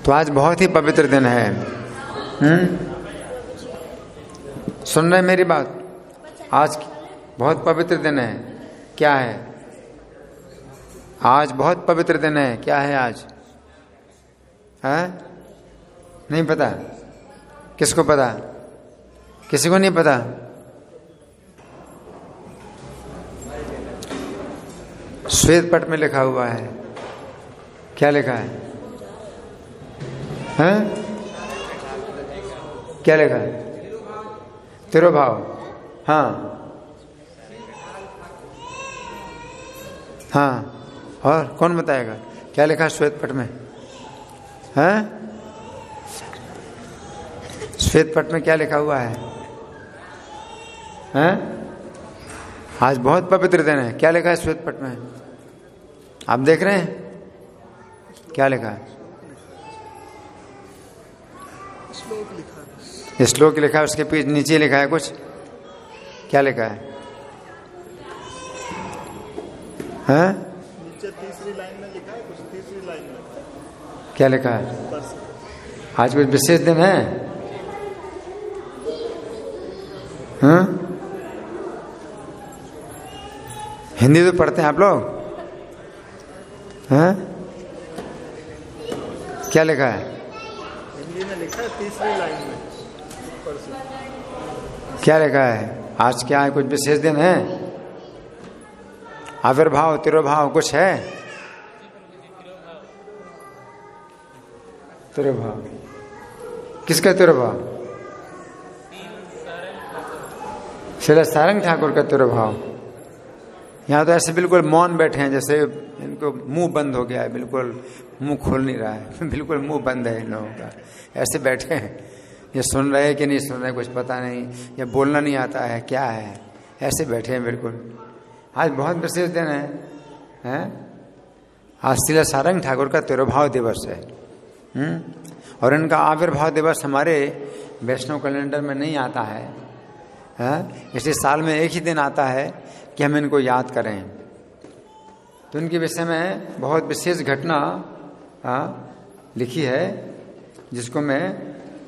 तो आज बहुत ही पवित्र दिन है। सुन रहे मेरी बात? आज बहुत पवित्र दिन है। क्या है आज? बहुत पवित्र दिन है। क्या है आज? है नहीं पता? किसको पता? किसी को नहीं पता? श्वेत पट में लिखा हुआ है। क्या लिखा है? हैं? क्या लिखा है? तिरुभाव। हाँ हाँ, और कौन बताएगा क्या लिखा है श्वेत पट में? हैं? श्वेत पट में क्या लिखा हुआ है? हैं? आज बहुत पवित्र दिन है। क्या लिखा है श्वेत पट में? आप देख रहे हैं क्या लिखा है? श्लोक लिखा है, उसके पीछे नीचे लिखा है कुछ। क्या लिखा है? हैं? नीचे तीसरी लाइन में लिखा है कुछ, तीसरी लाइन में क्या लिखा है? आज कुछ विशेष दिन है? हैं? हिंदी तो पढ़ते हैं आप लोग? हैं? क्या लिखा है? हिंदी में लिखा है तीसरी लाइन में। क्या लिखा है? आज क्या है? कुछ विशेष दिन है? आविर्भाव, तिरुभाव कुछ है? तिरुभाव किसका तिरुभाव? श्री सारंग ठाकुर का तिरुभाव। यहाँ तो ऐसे बिल्कुल मौन बैठे हैं, जैसे इनको मुंह बंद हो गया है, बिल्कुल मुंह खोल नहीं रहा है, बिल्कुल मुंह बंद है इन लोगों का। ऐसे बैठे हैं, ये सुन रहे हैं कि नहीं सुन रहे कुछ पता नहीं, ये बोलना नहीं आता है, क्या है, ऐसे बैठे हैं बिल्कुल। आज बहुत विशेष दिन है? आज श्री सारंग ठाकुर का तिरुभाव दिवस है। और इनका आविर्भाव दिवस हमारे वैष्णव कैलेंडर में नहीं आता है, इसलिए साल में एक ही दिन आता है कि हम इनको याद करें। तो इनके विषय में बहुत विशेष घटना लिखी है, जिसको मैं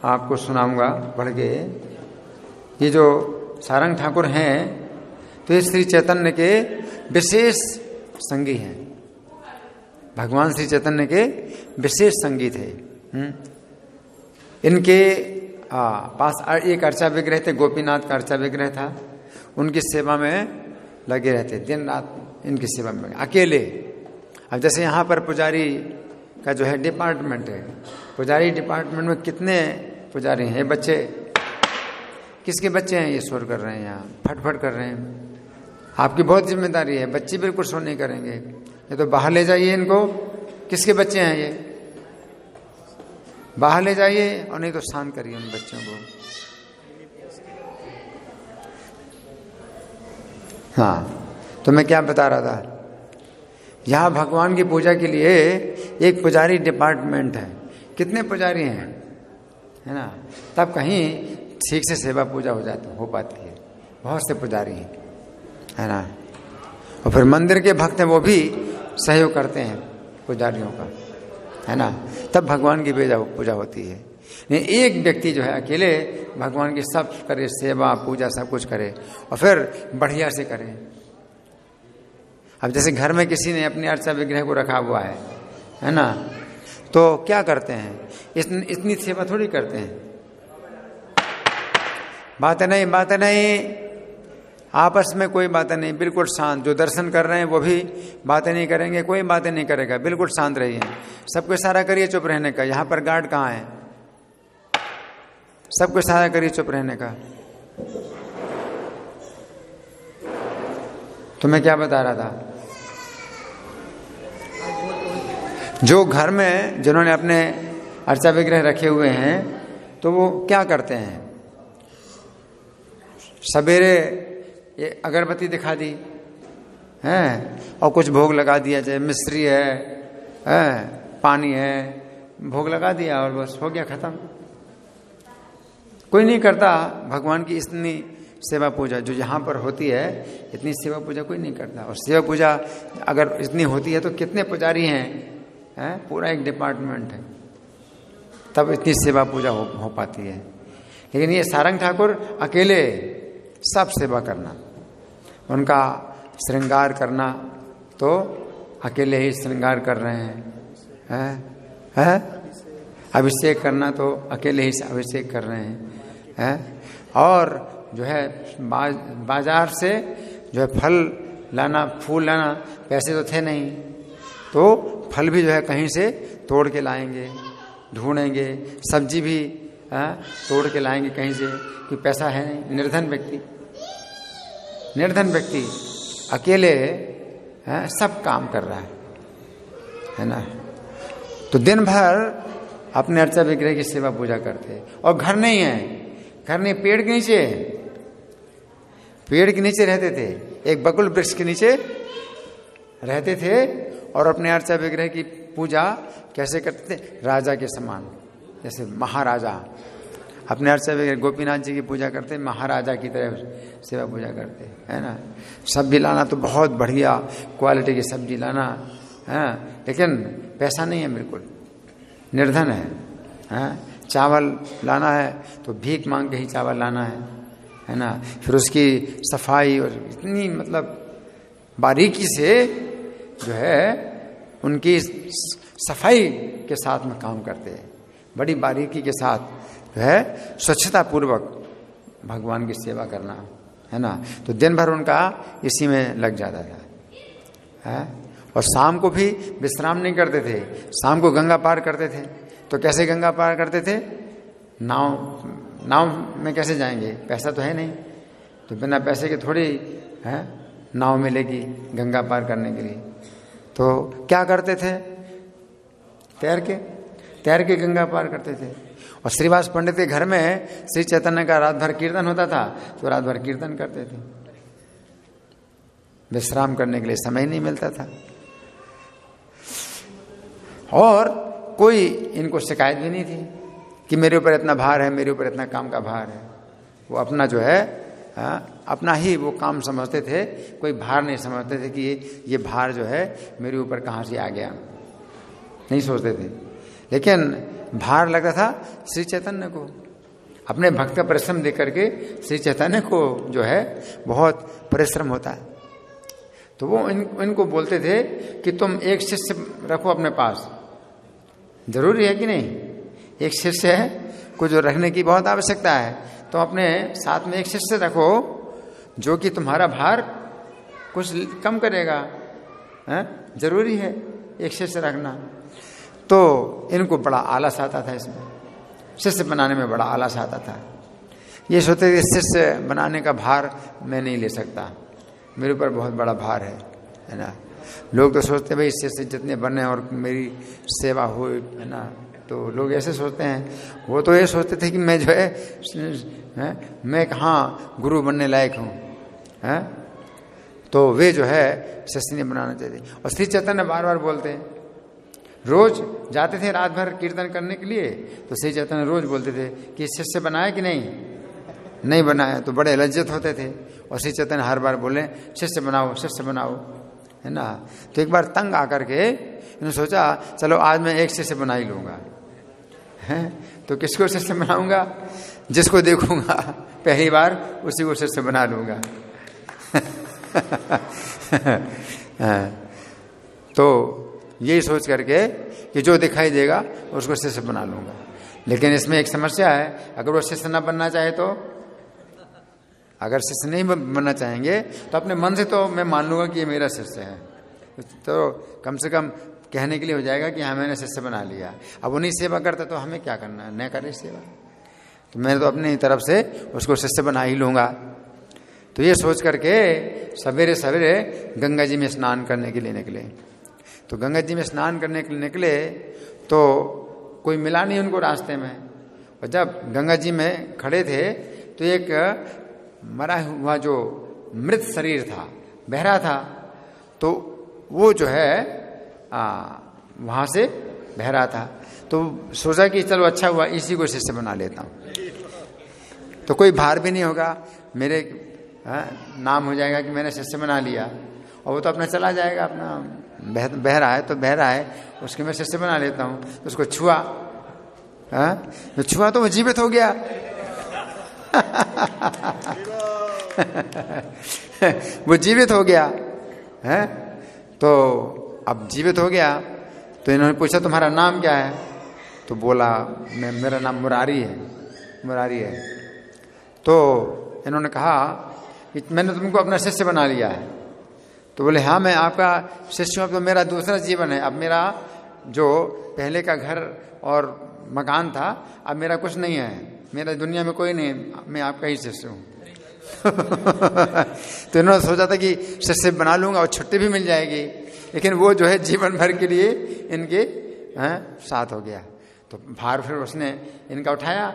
आपको सुनाऊंगा पढ़ के। ये जो सारंग ठाकुर हैं, तो ये श्री चैतन्य के विशेष संगी हैं। भगवान श्री चैतन्य के विशेष संगी थे। इनके पास एक अर्चा विग्रह थे, गोपीनाथ का अर्चा विग्रह था। उनकी सेवा में लगे रहते, दिन रात इनकी सेवा में अकेले। अब जैसे यहाँ पर पुजारी का जो है डिपार्टमेंट है, पुजारी डिपार्टमेंट में कितने पुजारी हैं? बच्चे, किसके बच्चे हैं? ये शोर कर रहे हैं, यहाँ फटफट कर रहे हैं। आपकी बहुत जिम्मेदारी है, बच्चे बिल्कुल शोर नहीं करेंगे। ये तो बाहर ले जाइए इनको। किसके बच्चे हैं ये? बाहर ले जाइए, और नहीं तो शांत करिए उन बच्चों को। हाँ, तो मैं क्या बता रहा था, यहाँ भगवान की पूजा के लिए एक पुजारी डिपार्टमेंट है। कितने पुजारी हैं, है ना? तब कहीं ठीक से सेवा पूजा हो पाती है। बहुत से पुजारी हैं, है ना? और फिर मंदिर के भक्त हैं, वो भी सहयोग करते हैं पुजारियों का, है ना? तब भगवान की पूजा होती है। नहीं, एक व्यक्ति जो है अकेले भगवान की सब करे, सेवा पूजा सब कुछ करे, और फिर बढ़िया से करे। अब जैसे घर में किसी ने अपने अर्चा विग्रह को रखा हुआ है ना? तो क्या करते हैं? इतनी सेवा थोड़ी करते हैं। बातें नहीं, आपस में कोई बातें नहीं, बिल्कुल शांत। जो दर्शन कर रहे हैं वो भी बातें नहीं करेंगे, कोई बातें नहीं करेगा, बिल्कुल शांत रहिए। सबको इशारा करिए चुप रहने का। यहाँ पर गार्ड कहाँ है? सबको इशारा करिए चुप रहने का। तो मैं क्या बता रहा था, जो घर में जिन्होंने अपने अर्चा विग्रह रखे हुए हैं, तो वो क्या करते हैं? सवेरे ये अगरबत्ती दिखा दी है, और कुछ भोग लगा दिया, चाहे मिश्री है, पानी है, भोग लगा दिया और बस हो गया, खत्म। कोई नहीं करता भगवान की इतनी सेवा पूजा जो यहाँ पर होती है। इतनी सेवा पूजा कोई नहीं करता। और सेवा पूजा अगर इतनी होती है तो कितने पुजारी हैं? पूरा एक डिपार्टमेंट है। तब इतनी सेवा पूजा हो पाती है। लेकिन ये सारंग ठाकुर अकेले सब सेवा करना, उनका श्रृंगार करना तो अकेले ही श्रृंगार कर रहे हैं, अभिषेक करना तो अकेले ही अभिषेक कर रहे हैं, और जो है बाजार से जो है फल लाना, फूल लाना, पैसे तो थे नहीं, तो फल भी जो है कहीं से तोड़ के लाएंगे, ढूंढेंगे, सब्जी भी तोड़ के लाएंगे कहीं से, कि पैसा है नहीं। निर्धन व्यक्ति अकेले सब काम कर रहा है ना। तो दिन भर अपने अर्चा विग्रह की सेवा पूजा करते, और घर नहीं है, घर नहीं, पेड़ के नीचे, पेड़ के नीचे रहते थे, एक बकुल वृक्ष के नीचे रहते थे, और अपने अर्चा विग्रह की पूजा कैसे करते थे? राजा के समान, जैसे महाराजा अपने अर्चा विग्रह गोपीनाथ जी की पूजा करते, महाराजा की तरह सेवा पूजा करते, है ना। सब्जी लाना तो बहुत बढ़िया क्वालिटी की सब्जी लाना है, लेकिन पैसा नहीं है, बिल्कुल निर्धन है। चावल लाना है तो भीख मांग के ही चावल लाना है ना। फिर उसकी सफाई और इतनी मतलब बारीकी से जो है उनकी सफाई के साथ में काम करते हैं, बड़ी बारीकी के साथ जो है स्वच्छता पूर्वक भगवान की सेवा करना, है ना। तो दिन भर उनका इसी में लग जाता था, है। और शाम को भी विश्राम नहीं करते थे, शाम को गंगा पार करते थे। तो कैसे गंगा पार करते थे? नाव में कैसे जाएंगे? पैसा तो है नहीं, तो बिना पैसे के थोड़ी है नाव मिलेगी गंगा पार करने के लिए। तो क्या करते थे? तैर के गंगा पार करते थे। और श्रीवास पंडित के घर में श्री चैतन्य का रात भर कीर्तन होता था, तो रात भर कीर्तन करते थे, विश्राम करने के लिए समय नहीं मिलता था। और कोई इनको शिकायत भी नहीं थी कि मेरे ऊपर इतना भार है, मेरे ऊपर इतना काम का भार है। वो अपना जो है अपना ही वो काम समझते थे, कोई भार नहीं समझते थे कि ये भार जो है मेरे ऊपर कहाँ से आ गया, नहीं सोचते थे। लेकिन भार लगा था श्री चैतन्य को, अपने भक्त का परिश्रम देख करके श्री चैतन्य को जो है बहुत परिश्रम होता है। तो वो इनको बोलते थे कि तुम एक शिष्य रखो अपने पास, जरूरी है कि नहीं? एक शिष्य है को जो रखने की बहुत आवश्यकता है, तो अपने साथ में एक शिष्य रखो जो कि तुम्हारा भार कुछ कम करेगा, है? जरूरी है एक शिष्य रखना। तो इनको बड़ा आलस आता था, इसमें शिष्य बनाने में बड़ा आलस आता था। ये सोचते थे शिष्य बनाने का भार मैं नहीं ले सकता, मेरे ऊपर बहुत बड़ा भार है ना। लोग तो सोचते भाई शिष्य जितने बने और मेरी सेवा हो, है ना। तो लोग ऐसे सोचते हैं, वो तो ये सोचते थे कि मैं जो है मैं कहाँ गुरु बनने लायक हूँ, है। तो वे जो है शिष्य नहीं बनाना चाहते। और श्री चैतन्य बार बार बोलते हैं, रोज जाते थे रात भर कीर्तन करने के लिए, तो श्री चैतन्य रोज बोलते थे कि शिष्य बनाया कि नहीं बनाया। तो बड़े लज्जित होते थे, और श्री चैतन्य हर बार बोले शिष्य बनाओ, है ना। तो एक बार तंग आकर के इन्होंने सोचा चलो आज मैं एक शिष्य बना ही लूंगा, है। तो किसको शिष्य बनाऊंगा? जिसको देखूंगा पहली बार उसी को शिष्य बना लूंगा। तो यही सोच करके कि जो दिखाई देगा उसको शिष्य बना लूंगा। लेकिन इसमें एक समस्या है, अगर वो शिष्य न बनना चाहे तो, अगर शिष्य नहीं बनना चाहेंगे तो अपने मन से तो मैं मान लूंगा कि ये मेरा शिष्य है, तो कम से कम कहने के लिए हो जाएगा कि हाँ मैंने शिष्य बना लिया। अब वो नहीं सेवा करता तो हमें क्या करना है, न करे सेवा। तो मैं तो अपनी तरफ से उसको शिष्य बना ही लूंगा। तो ये सोच करके सवेरे सवेरे गंगा जी में स्नान करने के लिए निकले। तो गंगा जी में स्नान करने के लिए निकले तो कोई मिला नहीं उनको रास्ते में। और जब गंगा जी में खड़े थे तो एक मरा हुआ जो मृत शरीर था, बहरा था, तो वो जो है वहां से बहरा था। तो सोचा कि चलो अच्छा हुआ इसी को शिष्य बना लेता हूँ, तो कोई भार भी नहीं होगा, मेरे नाम हो जाएगा कि मैंने शिष्य बना लिया। और वो तो अपना चला जाएगा, अपना बह रहा है तो बह रहा है, उसके मैं शिष्य बना लेता हूँ। तो उसको छुआ, तो छुआ तो वो जीवित हो गया। वो जीवित हो गया है। तो अब जीवित हो गया तो इन्होंने पूछा तुम्हारा नाम क्या है? तो बोला मेरा नाम मुरारी है, मुरारी है। तो इन्होंने कहा कि मैंने तुमको अपना शिष्य बना लिया है। तो बोले हाँ मैं आपका शिष्य हूँ, अब तो मेरा दूसरा जीवन है, अब मेरा जो पहले का घर और मकान था अब मेरा कुछ नहीं है, मेरा दुनिया में कोई नहीं, मैं आपका ही शिष्य हूँ। तो इन्होंने सोचा था कि शिष्य बना लूंगा और छुट्टी भी मिल जाएगी, लेकिन वो जो है जीवन भर के लिए इनके साथ हो गया। तो भार फिर उसने इनका उठाया,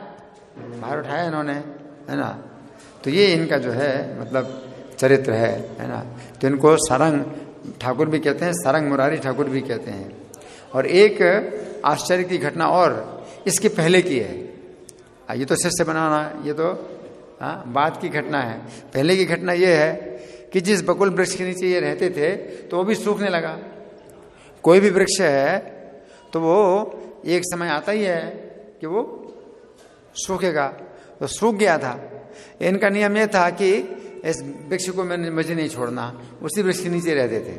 भार उठाया इन्होंने, है ना। तो ये इनका जो है मतलब चरित्र है ना। तो इनको सारंग ठाकुर भी कहते हैं, सारंग मुरारी ठाकुर भी कहते हैं। और एक आश्चर्य की घटना और इसके पहले की है। ये तो शिष्य बनाना, ये तो बाद की घटना है। पहले की घटना ये है कि जिस बकुल वृक्ष के नीचे ये रहते थे तो वो भी सूखने लगा। कोई भी वृक्ष है तो वो एक समय आता ही है कि वो सूखेगा, तो सूख गया था। इनका नियम यह था कि इस वृक्ष को मुझे नहीं छोड़ना, उसी वृक्ष के नीचे रहते थे।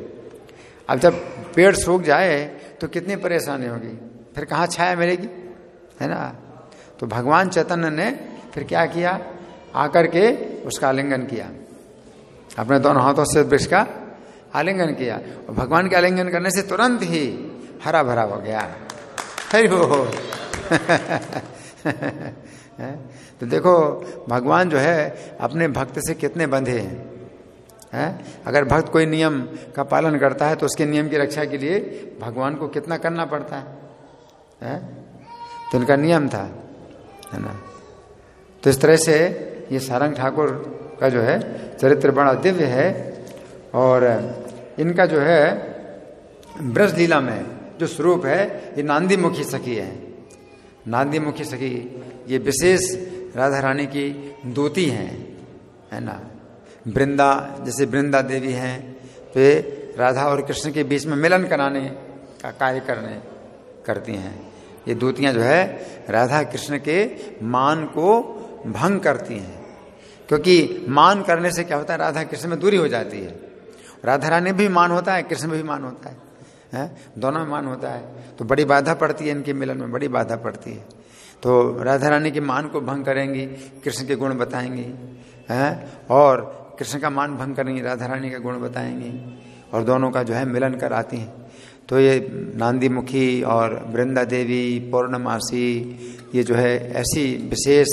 अब जब पेड़ सूख जाए तो कितनी परेशानी होगी, फिर कहाँ छाया मिलेगी, है ना। तो भगवान चैतन्य ने फिर क्या किया, आकर के उसका आलिंगन किया, अपने दोनों हाथों से वृक्ष का आलिंगन किया। और भगवान के आलिंगन करने से तुरंत ही हरा भरा हो गया। हरि हो। तो देखो भगवान जो है अपने भक्त से कितने बंधे हैं। अगर भक्त कोई नियम का पालन करता है तो उसके नियम की रक्षा के लिए भगवान को कितना करना पड़ता है। तो इनका नियम था, है ना। तो इस तरह से ये सारंग ठाकुर का जो है चरित्र बड़ा दिव्य है। और इनका जो है ब्रज लीला में जो स्वरूप है ये नांदी मुखी सखी है। नांदी मुखी सखी ये विशेष राधा रानी की दूती हैं, है ना। वृंदा जैसे वृंदा देवी हैं तो ये राधा और कृष्ण के बीच में मिलन कराने का कार्य करती हैं। ये दूतियां जो है राधा कृष्ण के मान को भंग करती हैं, क्योंकि मान करने से क्या होता है, राधा कृष्ण में दूरी हो जाती है। राधा रानी भी मान होता है, कृष्ण में भी मान होता है, दोनों में मान होता है। तो बड़ी बाधा पड़ती है, इनके मिलन में बड़ी बाधा पड़ती है। तो राधा रानी के मान को भंग करेंगी, कृष्ण के गुण बताएंगी, और कृष्ण का मान भंग करेंगी, राधा रानी का गुण बताएंगी, और दोनों का जो है मिलन कराती हैं। तो ये नांदी मुखी और वृंदा देवी, पौर्णमासी, ये जो है ऐसी विशेष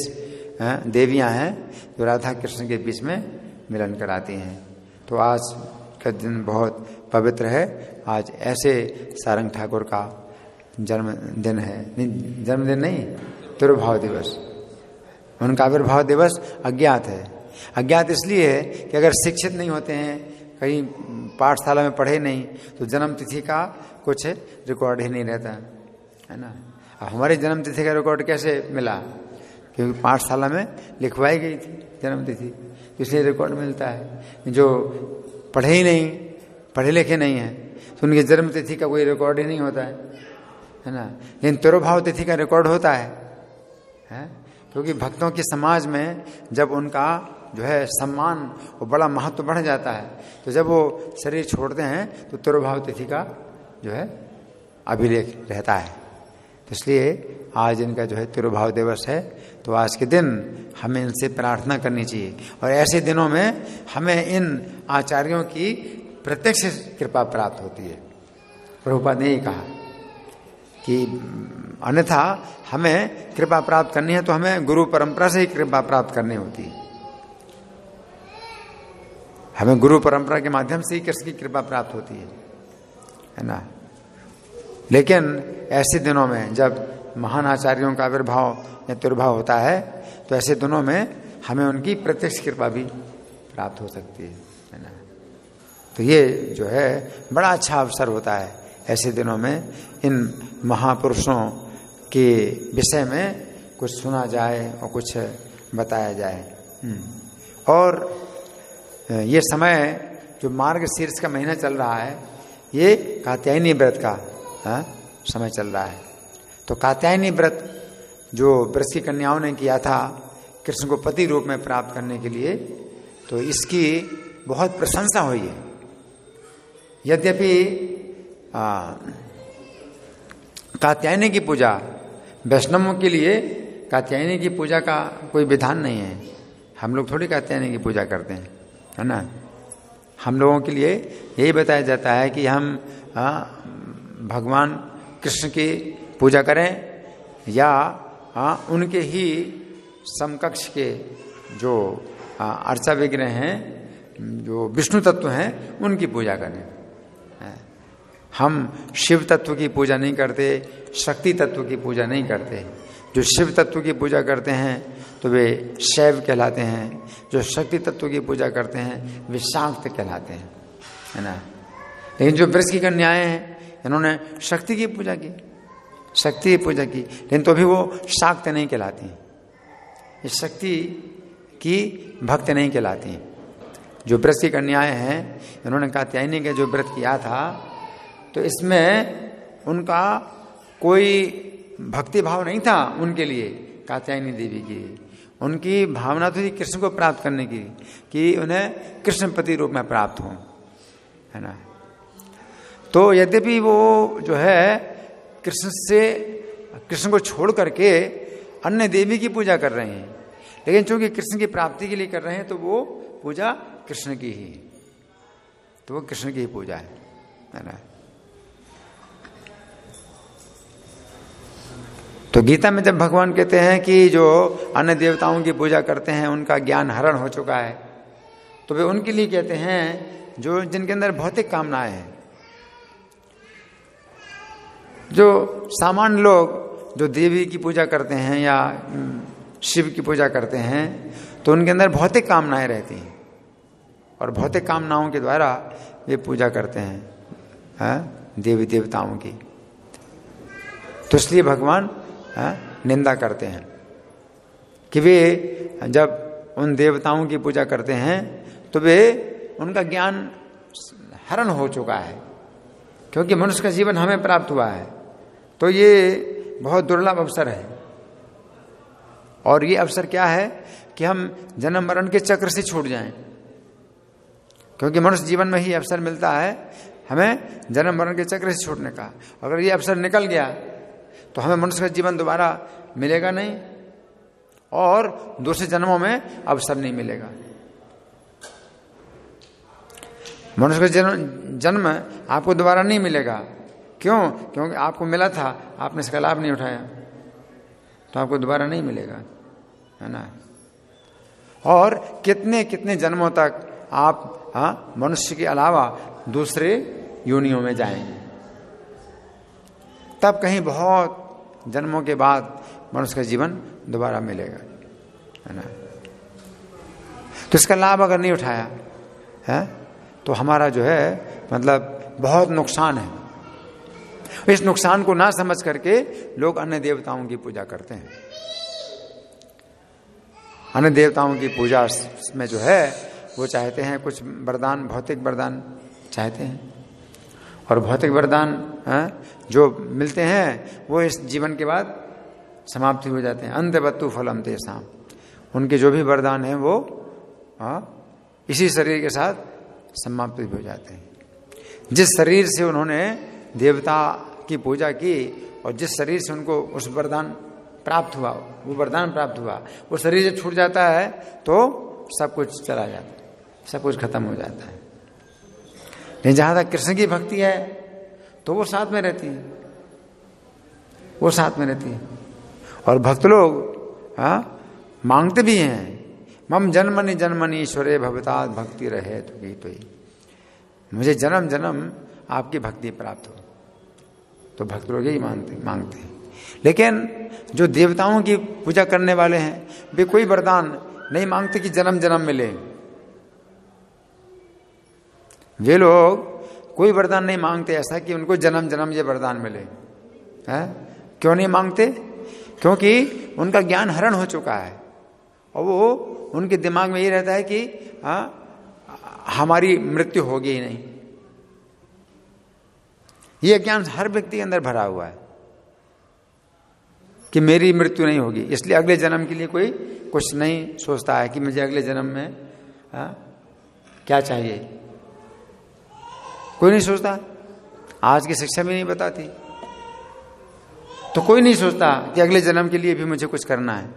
देवियां हैं जो राधा कृष्ण के बीच में मिलन कराती हैं। तो आज का दिन बहुत पवित्र है। आज ऐसे सारंग ठाकुर का जन्मदिन है, नहीं जन्मदिन नहीं, तिरुभाव दिवस। उनका आविर्भाव दिवस अज्ञात है। अज्ञात इसलिए है कि अगर शिक्षित नहीं होते हैं, कहीं पाठशाला में पढ़े नहीं, तो जन्म तिथि का कुछ रिकॉर्ड ही नहीं रहता, है ना। अब हमारी जन्म तिथि का रिकॉर्ड कैसे मिला, क्योंकि पाठशाला में लिखवाई गई थी जन्म तिथि, इसलिए रिकॉर्ड मिलता है। जो पढ़े ही नहीं, पढ़े लिखे नहीं हैं, तो उनकी जन्म तिथि का कोई रिकॉर्ड ही नहीं होता है ना। लेकिन तिरुभाव तिथि का रिकॉर्ड होता है, क्योंकि भक्तों के समाज में जब उनका जो है सम्मान और बड़ा महत्व बढ़ जाता है, तो जब वो शरीर छोड़ते हैं तो तिरुभाव तिथि का जो है अभिलेख रहता है। तो इसलिए आज इनका जो है तिरुभाव दिवस है। तो आज के दिन हमें इनसे प्रार्थना करनी चाहिए, और ऐसे दिनों में हमें इन आचार्यों की प्रत्यक्ष कृपा प्राप्त होती है। प्रभुपाद ने यही कहा कि अन्यथा हमें कृपा प्राप्त करनी है तो हमें गुरु परंपरा से ही कृपा प्राप्त करनी होती है। हमें गुरु परंपरा के माध्यम से ही कृष्ण की कृपा प्राप्त होती है ना। लेकिन ऐसे दिनों में जब महान आचार्यों का आविर्भाव या तिरुभाव होता है, तो ऐसे दिनों में हमें उनकी प्रत्यक्ष कृपा भी प्राप्त हो सकती है ना। तो ये जो है बड़ा अच्छा अवसर होता है ऐसे दिनों में इन महापुरुषों के विषय में कुछ सुना जाए और कुछ बताया जाए। और ये समय जो मार्गशीर्ष का महीना चल रहा है, ये कात्यायनी व्रत का समय चल रहा है। तो कात्यायनी व्रत जो ब्रज की कन्याओं ने किया था कृष्ण को पति रूप में प्राप्त करने के लिए, तो इसकी बहुत प्रशंसा हुई है। यद्यपि कात्यायनी की पूजा, वैष्णवों के लिए कात्यायनी की पूजा का कोई विधान नहीं है। हम लोग थोड़ी कात्यायनी की पूजा करते हैं, है ना। हम लोगों के लिए यही बताया जाता है कि हम भगवान कृष्ण की पूजा करें या उनके ही समकक्ष के जो अर्चा विग्रह हैं, जो विष्णु तत्व हैं, उनकी पूजा करें। हम शिव तत्व की पूजा नहीं करते, शक्ति तत्व की पूजा नहीं करते। जो शिव तत्व की पूजा करते हैं तो वे शैव कहलाते हैं, जो शक्ति तत्व की पूजा करते हैं वे शाक्त कहलाते हैं, है ना। लेकिन जो ब्रज की कन्याएं हैं, इन्होंने शक्ति की पूजा की, शक्ति की पूजा की, लेकिन तो भी वो शाक्त नहीं कहलाती, ये शक्ति की भक्त नहीं कहलाती। जो ब्रज की कन्याएं हैं, इन्होंने कात्यायनी के जो व्रत किया था, तो इसमें उनका कोई भक्ति भाव नहीं था उनके लिए। कात्यायनी देवी की उनकी भावना तो थी कृष्ण को प्राप्त करने की, कि उन्हें कृष्णपति रूप में प्राप्त हो, है ना। तो यद्यपि वो जो है कृष्ण को छोड़ करके अन्य देवी की पूजा कर रहे हैं, लेकिन चूंकि कृष्ण की प्राप्ति के लिए कर रहे हैं तो वो पूजा कृष्ण की ही, तो वो कृष्ण की ही पूजा है ना। तो गीता में जब भगवान कहते हैं कि जो अन्य देवताओं की पूजा करते हैं उनका ज्ञान हरण हो चुका है, तो वे उनके लिए कहते हैं जो जिनके अंदर भौतिक कामनाएं हैं। जो सामान्य लोग जो देवी की पूजा करते हैं या शिव की पूजा करते हैं, तो उनके अंदर भौतिक कामनाएं रहती हैं और भौतिक कामनाओं के द्वारा वे पूजा करते हैं देवी देवताओं की। तो इसलिए भगवान निंदा करते हैं कि वे जब उन देवताओं की पूजा करते हैं तो वे उनका ज्ञान हरण हो चुका है, क्योंकि मनुष्य का जीवन हमें प्राप्त हुआ है, तो ये बहुत दुर्लभ अवसर है। और ये अवसर क्या है कि हम जन्म मरण के चक्र से छूट जाएं, क्योंकि मनुष्य जीवन में ही अवसर मिलता है हमें जन्म मरण के चक्र से छूटने का। अगर ये अवसर निकल गया तो हमें मनुष्य का जीवन दोबारा मिलेगा नहीं और दूसरे जन्मों में अवसर नहीं मिलेगा। मनुष्य का जन्म आपको दोबारा नहीं मिलेगा। क्यों? क्योंकि आपको मिला था, आपने इसका लाभ नहीं उठाया, तो आपको दोबारा नहीं मिलेगा, है ना। और कितने कितने जन्मों तक आप मनुष्य के अलावा दूसरे योनियों में जाएंगे, तब कहीं बहुत जन्मों के बाद मनुष्य का जीवन दोबारा मिलेगा, है ना। तो इसका लाभ अगर नहीं उठाया है तो हमारा जो है मतलब बहुत नुकसान है। इस नुकसान को ना समझ करके लोग अन्य देवताओं की पूजा करते हैं। अन्य देवताओं की पूजा में जो है वो चाहते हैं कुछ वरदान, भौतिक वरदान चाहते हैं, और भौतिक वरदान जो मिलते हैं वो इस जीवन के बाद समाप्ति हो जाते हैं। अंतवत्तु फलम तेषाम, उनके जो भी वरदान हैं वो इसी शरीर के साथ समाप्ति हो जाते हैं। जिस शरीर से उन्होंने देवता की पूजा की और जिस शरीर से उनको उस वरदान प्राप्त हुआ, वो वरदान प्राप्त हुआ, वो शरीर जब छूट जाता है तो सब कुछ चला जाता है, सब कुछ खत्म हो जाता है। लेकिन जहां तक कृष्ण की भक्ति है तो वो साथ में रहती है, वो साथ में रहती है। और भक्त लोग मांगते भी हैं, मम जन्मनि जन्मनि ईश्वरे भवतात् भक्ति रहे तो ही, मुझे जन्म जन्म आपकी भक्ति प्राप्त हो। तो भक्त लोग यही मांगते हैं। लेकिन जो देवताओं की पूजा करने वाले हैं वे कोई वरदान नहीं मांगते कि जन्म जन्म मिले। वे लोग कोई वरदान नहीं मांगते ऐसा कि उनको जन्म जन्म ये वरदान मिले। क्यों नहीं मांगते? क्योंकि उनका ज्ञान हरण हो चुका है और वो उनके दिमाग में ये रहता है कि हमारी मृत्यु होगी ही नहीं। ये ज्ञान हर व्यक्ति के अंदर भरा हुआ है कि मेरी मृत्यु नहीं होगी, इसलिए अगले जन्म के लिए कोई कुछ नहीं सोचता है कि मुझे अगले जन्म में क्या चाहिए, कोई नहीं सोचता। आज की शिक्षा भी नहीं बताती, तो कोई नहीं सोचता कि अगले जन्म के लिए भी मुझे कुछ करना है।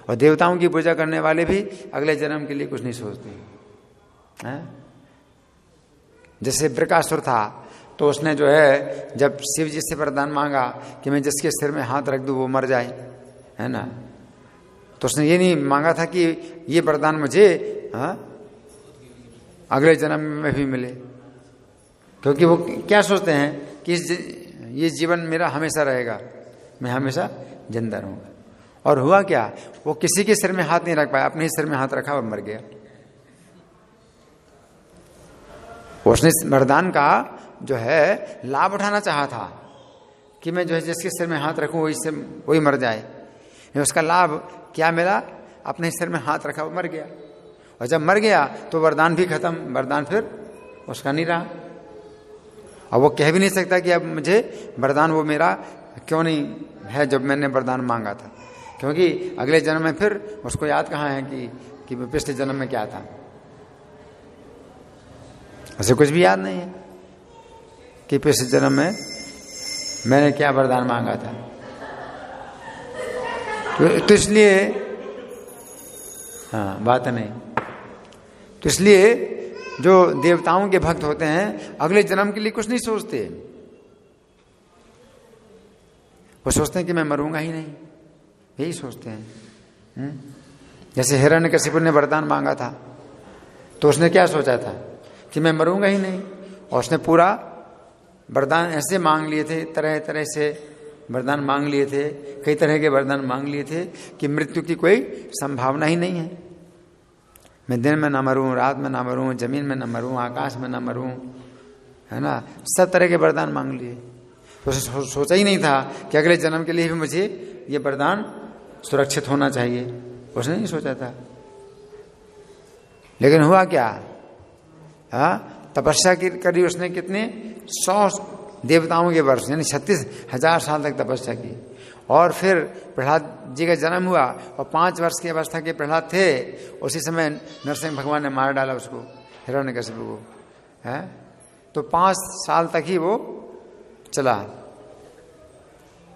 और देवताओं की पूजा करने वाले भी अगले जन्म के लिए कुछ नहीं सोचते हैं। जैसे वृकासुर था, तो उसने जो है जब शिव जी से वरदान मांगा कि मैं जिसके सिर में हाथ रख दूं वो मर जाए, है ना, तो उसने ये नहीं मांगा था कि ये वरदान मुझे अगले जन्म में भी मिले, क्योंकि वो क्या सोचते हैं कि ये जीवन मेरा हमेशा रहेगा, मैं हमेशा जिंदा रहूंगा। और हुआ क्या, वो किसी के सिर में हाथ नहीं रख पाया, अपने ही सिर में हाथ रखा और मर गया। उसने वरदान का जो है लाभ उठाना चाहा था कि मैं जो है जिसके सिर में हाथ रखूं वही मर जाए। उसका लाभ क्या मिला, अपने सिर में हाथ रखा वो मर गया। और जब मर गया तो वरदान भी खत्म, वरदान फिर उसका नहीं रहा। और वो कह भी नहीं सकता कि अब मुझे वरदान वो मेरा क्यों नहीं है जब मैंने वरदान मांगा था, क्योंकि अगले जन्म में फिर उसको याद कहाँ है कि पिछले जन्म में क्या था। उसे कुछ भी याद नहीं है कि पिछले जन्म में मैंने क्या वरदान मांगा था। तो इसलिए बात नहीं। तो इसलिए जो देवताओं के भक्त होते हैं अगले जन्म के लिए कुछ नहीं सोचते, वो सोचते हैं कि मैं मरूंगा ही नहीं, यही सोचते हैं। जैसे हिरण्यकशिपु ने वरदान मांगा था, तो उसने क्या सोचा था कि मैं मरूंगा ही नहीं, और उसने पूरा वरदान ऐसे मांग लिए थे, तरह तरह से वरदान मांग लिए थे, कई तरह के वरदान मांग लिए थे कि मृत्यु की कोई संभावना ही नहीं है। मैं दिन में ना मरूं, रात में ना मरूं, जमीन में ना मरूं, आकाश में ना मरूं, है ना, सब तरह के वरदान मांग लिए। तो सोचा ही नहीं था कि अगले जन्म के लिए भी मुझे ये वरदान सुरक्षित होना चाहिए, उसने नहीं सोचा था। लेकिन हुआ क्या, तपस्या करी उसने, कितने 100 देवताओं के वर्ष, यानी 36,000 साल तक तपस्या की। और फिर प्रहलाद जी का जन्म हुआ, और 5 वर्ष की अवस्था के प्रहलाद थे, उसी समय नरसिंह भगवान ने मार डाला उसको, हिरण्यकशिपु को, है। तो 5 साल तक ही वो चला,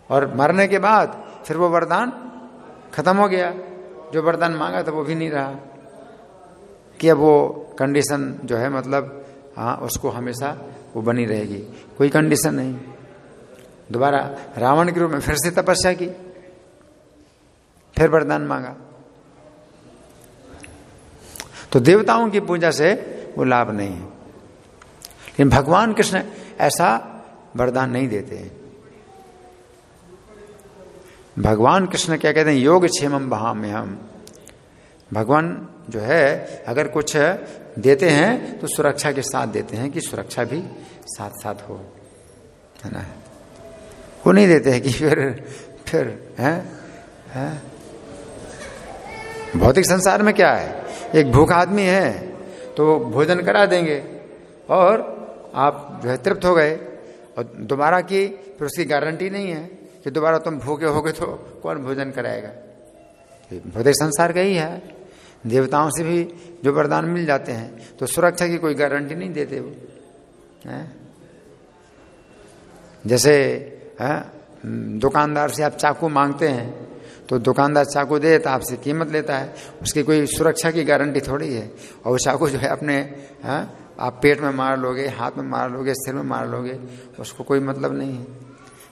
और मरने के बाद फिर वो वरदान खत्म हो गया। जो वरदान मांगा था वो भी नहीं रहा, कि अब वो कंडीशन जो है मतलब उसको हमेशा वो बनी रहेगी, कोई कंडीशन नहीं। दोबारा रावण के रूप में फिर से तपस्या की, फिर वरदान मांगा। तो देवताओं की पूजा से वो लाभ नहीं है। लेकिन भगवान कृष्ण ऐसा वरदान नहीं देते हैं। भगवान कृष्ण क्या कहते हैं, योग क्षेमम वहाम्यहम्। भगवान जो है अगर कुछ देते हैं तो सुरक्षा के साथ देते हैं, कि सुरक्षा भी साथ साथ हो, है ना। वो नहीं देते हैं कि फिर है। भौतिक संसार में क्या है, एक भूखा आदमी है तो भोजन करा देंगे और आप जो है तृप्त हो गए, और दोबारा की फिर उसकी गारंटी नहीं है कि दोबारा तुम भूखे होगे तो कौन भोजन कराएगा। भौतिक संसार का ही है। देवताओं से भी जो वरदान मिल जाते हैं तो सुरक्षा की कोई गारंटी नहीं देते वो, है? जैसे दुकानदार से आप चाकू मांगते हैं तो दुकानदार चाकू दे तो आपसे कीमत लेता है, उसकी कोई सुरक्षा की गारंटी थोड़ी है। और वो चाकू जो है अपने आप पेट में मार लोगे, हाथ में मार लोगे, सिर में मार लोगे, उसको कोई मतलब नहीं है।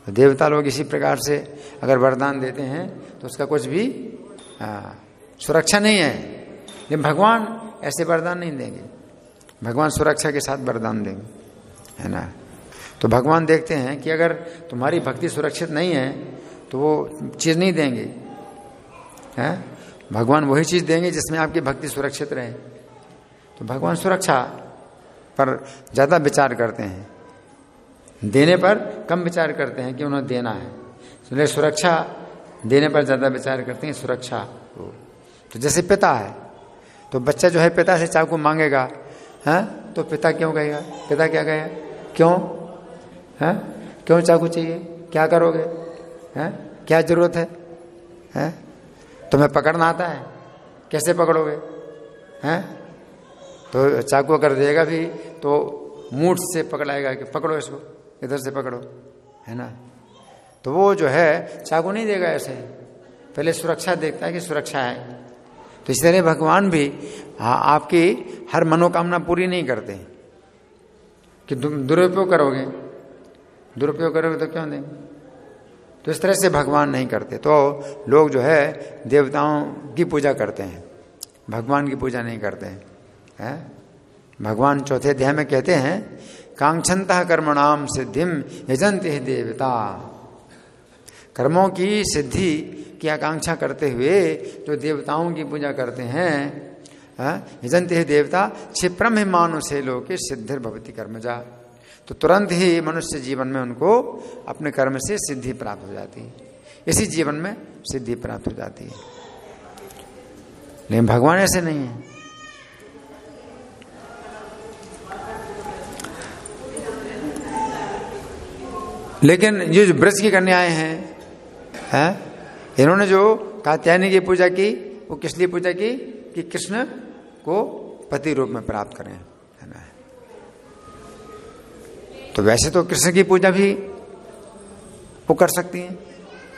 तो देवता लोग इसी प्रकार से अगर वरदान देते हैं तो उसका कुछ भी सुरक्षा नहीं है। लेकिन भगवान ऐसे वरदान नहीं देंगे, भगवान सुरक्षा के साथ वरदान देंगे, है ना। तो भगवान देखते हैं कि अगर तुम्हारी भक्ति सुरक्षित नहीं है तो वो चीज़ नहीं देंगे, है। भगवान वही चीज़ देंगे जिसमें आपकी भक्ति सुरक्षित रहे। तो भगवान सुरक्षा पर ज़्यादा विचार करते हैं, देने पर कम विचार करते हैं कि उन्हें देना है, इसलिए सुरक्षा देने पर ज़्यादा विचार करते हैं, सुरक्षा को। तो जैसे पिता है तो बच्चा जो है पिता से चाकू मांगेगा, हैं, तो पिता क्यों कहेगा, पिता क्या कहेगा, क्यों, हैं, क्यों चाकू चाहिए, क्या करोगे, हैं, क्या जरूरत है, हैं? तुम्हें पकड़ना आता है, कैसे पकड़ोगे? हैं? तो चाकू अगर देगा भी तो मूठ से पकड़ाएगा कि पकड़ो इसको, इधर से पकड़ो, है ना? तो वो जो है चाकू नहीं देगा ऐसे, पहले सुरक्षा देखता है कि सुरक्षा है। तो इस तरह भगवान भी आपकी हर मनोकामना पूरी नहीं करते कि दुरुपयोग करोगे, दुरुपयोग करोगे तो क्यों देंगे? तो इस तरह से भगवान नहीं करते। तो लोग जो है देवताओं की पूजा करते हैं, भगवान की पूजा नहीं करते हैं। भगवान चौथे अध्याय में कहते हैं कांक्षन्तः कर्मणाम सिद्धिम यजन्ति हि देवता। कर्मों की सिद्धि की आकांक्षा करते हुए जो देवताओं की पूजा करते हैं, यजन्ति हि देवता क्षिप्रम हि मानुषे लोके सिद्धिर्भवति कर्मजा। तो तुरंत ही मनुष्य जीवन में उनको अपने कर्म से सिद्धि प्राप्त हो जाती है, इसी जीवन में सिद्धि प्राप्त हो जाती है। लेकिन भगवान ऐसे नहीं है। लेकिन ये जो ब्रज की कन्याएं हैं, इन्होंने जो कात्यायनी की पूजा की, वो किस लिए पूजा की? कि कृष्ण को पति रूप में प्राप्त करें, है ना? तो वैसे तो कृष्ण की पूजा भी वो कर सकती हैं,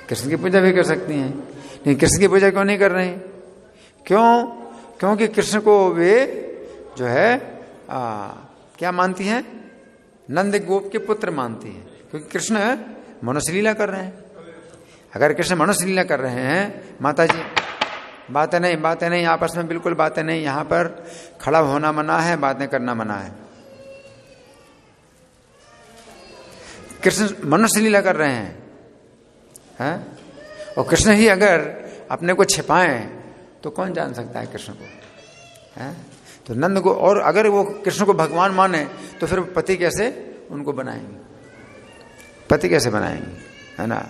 कृष्ण की पूजा भी कर सकती हैं, लेकिन कृष्ण की पूजा क्यों नहीं कर रहे हैं? क्यों? क्योंकि कृष्ण को वे जो है क्या मानती हैं? नंद गोप के पुत्र मानती हैं, क्योंकि कृष्ण मनुष्य लीला कर रहे हैं। अगर कृष्ण मनुष्य लीला कर रहे हैं, माता जी बातें नहीं, आपस में बिल्कुल बातें नहीं, यहां पर खड़ा होना मना है, बातें करना मना है। कृष्ण मनुष्य लीला कर रहे हैं, और कृष्ण ही अगर अपने को छिपाएं तो कौन जान सकता है कृष्ण को? तो नंद को, और अगर वो कृष्ण को भगवान माने तो फिर पति कैसे उनको बनाएंगे? पति कैसे बनाएंगे, है ना?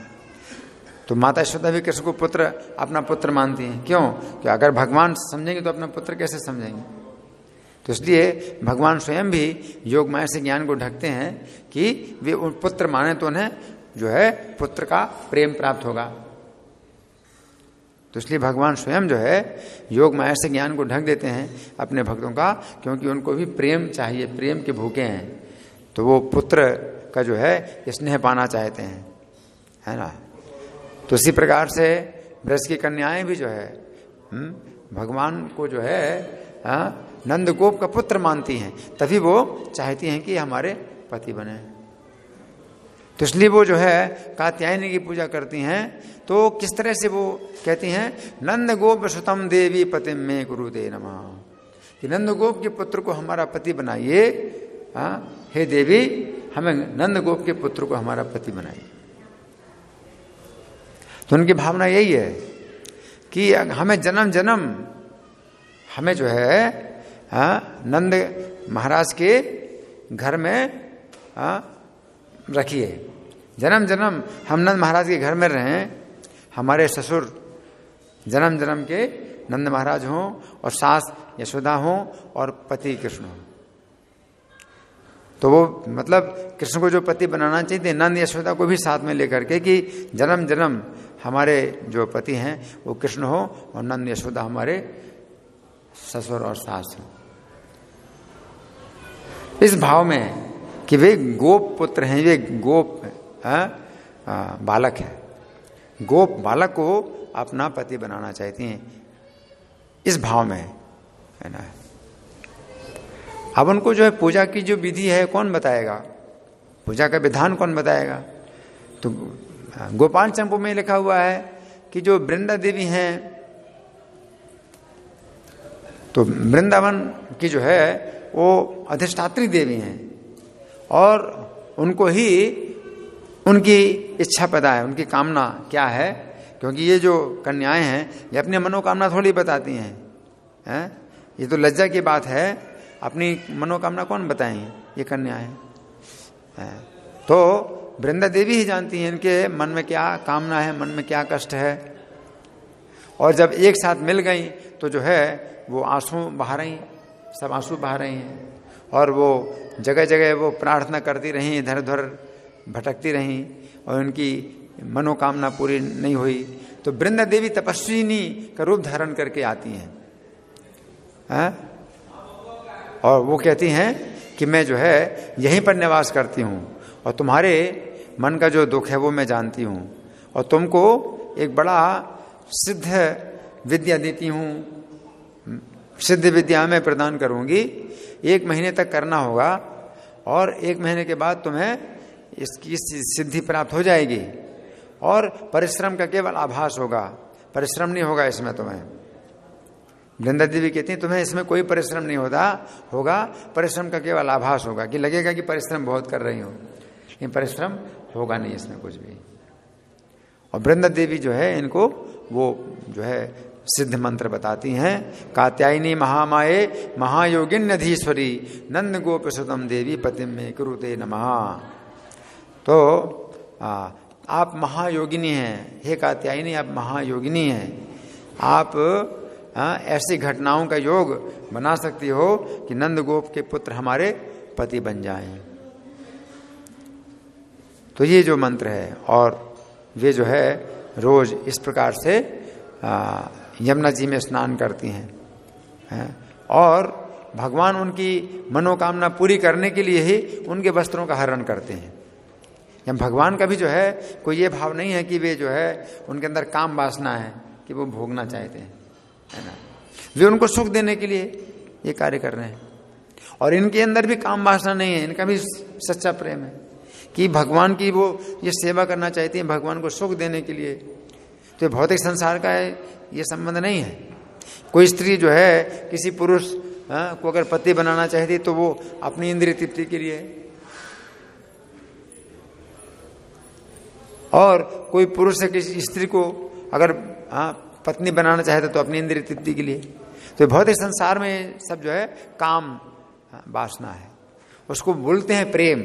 तो माता यशोदा भी कृष्ण को पुत्र, अपना पुत्र मानती हैं। क्यों? कि अगर भगवान समझेंगे तो अपना पुत्र कैसे समझेंगे? तो इसलिए भगवान स्वयं भी योग माया से ज्ञान को ढकते हैं कि वे पुत्र माने तो उन्हें जो है पुत्र का प्रेम प्राप्त होगा। तो इसलिए भगवान स्वयं जो है योग माया से ज्ञान को ढक देते हैं अपने भक्तों का, क्योंकि उनको भी प्रेम चाहिए, प्रेम के भूखे हैं। तो वो पुत्र का जो है स्नेह पाना चाहते हैं, है ना? तो इसी प्रकार से ब्रज की कन्याएं भी जो है भगवान को जो है नंद गोप का पुत्र मानती हैं, तभी वो चाहती हैं कि हमारे पति बने। तो इसलिए वो जो है कात्यायनी की पूजा करती हैं। तो किस तरह से वो कहती हैं, नंद गोप सुतम देवी पतिम में गुरुदे नमः, कि नंद गोप के पुत्र को हमारा पति बनाइए। हे देवी, हमें नंद गोप के पुत्र को हमारा पति बनाइए। तो उनकी भावना यही है कि हमें जन्म जन्म हमें जो है नंद महाराज के घर में रखिए, जन्म जन्म हम नंद महाराज के घर में रहें, हमारे ससुर जन्म जन्म के नंद महाराज हों और सास यशोदा हों और पति कृष्ण हो। तो वो मतलब कृष्ण को जो पति बनाना चाहिए, नंद यशोदा को भी साथ में लेकर के, कि जन्म जन्म हमारे जो पति हैं वो कृष्ण हो और नंद यशोदा हमारे ससुर और सास हो। इस भाव में कि वे गोप पुत्र हैं, वे गोप बालक है, गोप बालक को अपना पति बनाना चाहती हैं, इस भाव में, है ना? अब उनको जो है पूजा की जो विधि है कौन बताएगा? पूजा का विधान कौन बताएगा? तो गोपाल चंपू में लिखा हुआ है कि जो वृंदा देवी हैं, तो वृंदावन की जो है वो अधिष्ठात्री देवी हैं, और उनको ही उनकी इच्छा पता है, उनकी कामना क्या है। क्योंकि ये जो कन्याएं हैं ये अपनी मनोकामना थोड़ी बताती हैं, ये तो लज्जा की बात है, अपनी मनोकामना कौन बताएंगे? ये कन्याएं हैं। तो वृंदा देवी ही जानती हैं इनके मन में क्या कामना है, मन में क्या कष्ट है। और जब एक साथ मिल गई तो जो है वो आंसू बहा रही, सब आंसू बहा रही हैं, और वो जगह जगह वो प्रार्थना करती रहीं, इधर उधर भटकती रहीं, और उनकी मनोकामना पूरी नहीं हुई। तो वृंदा देवी तपस्विनी का रूप धारण करके आती हैं, और वो कहती हैं कि मैं जो है यहीं पर निवास करती हूं और तुम्हारे मन का जो दुख है वो मैं जानती हूं, और तुमको एक बड़ा सिद्ध विद्या देती हूं, सिद्ध विद्या मैं प्रदान करूंगी। 1 महीने तक करना होगा और 1 महीने के बाद तुम्हें इसकी सिद्धि प्राप्त हो जाएगी, और परिश्रम का केवल आभास होगा, परिश्रम नहीं होगा इसमें तुम्हें। वृंदा देवी कहती है तुम्हें इसमें कोई परिश्रम नहीं होगा, परिश्रम का केवल आभास होगा, कि लगेगा कि परिश्रम बहुत कर रही हूं, लेकिन परिश्रम होगा नहीं इसमें कुछ भी। और वृंदा देवी जो है इनको वो जो है सिद्ध मंत्र बताती हैं। कात्यायनी महामाये महायोगिन्यधीश्वरी नंद गोप सुतम देवी पतिम में कुरुते नमः। तो आप महायोगिनी हैं, हे कात्यायनी आप महायोगिनी हैं, आप ऐसी घटनाओं का योग बना सकती हो कि नंद गोप के पुत्र हमारे पति बन जाएं। तो ये जो मंत्र है, और वे जो है रोज इस प्रकार से यमुना जी में स्नान करती हैं, और भगवान उनकी मनोकामना पूरी करने के लिए ही उनके वस्त्रों का हरण करते हैं। या भगवान का भी जो है कोई ये भाव नहीं है कि वे जो है उनके अंदर काम वासना है कि वो भोगना चाहते हैं, है ना। वे उनको सुख देने के लिए ये कार्य कर रहे हैं, और इनके अंदर भी काम वासना नहीं है, इनका भी सच्चा प्रेम है कि भगवान की वो ये सेवा करना चाहती हैं, भगवान को सुख देने के लिए। तो भौतिक संसार का ये संबंध नहीं है। कोई स्त्री जो है किसी पुरुष को अगर पति बनाना चाहती तो वो अपनी इंद्रिय तृप्ति के लिए, और कोई पुरुष है किसी स्त्री को अगर पत्नी बनाना चाहते तो अपनी इंद्रिय तृप्ति के लिए। तो भौतिक संसार में सब जो है काम वासना है, उसको बोलते हैं प्रेम,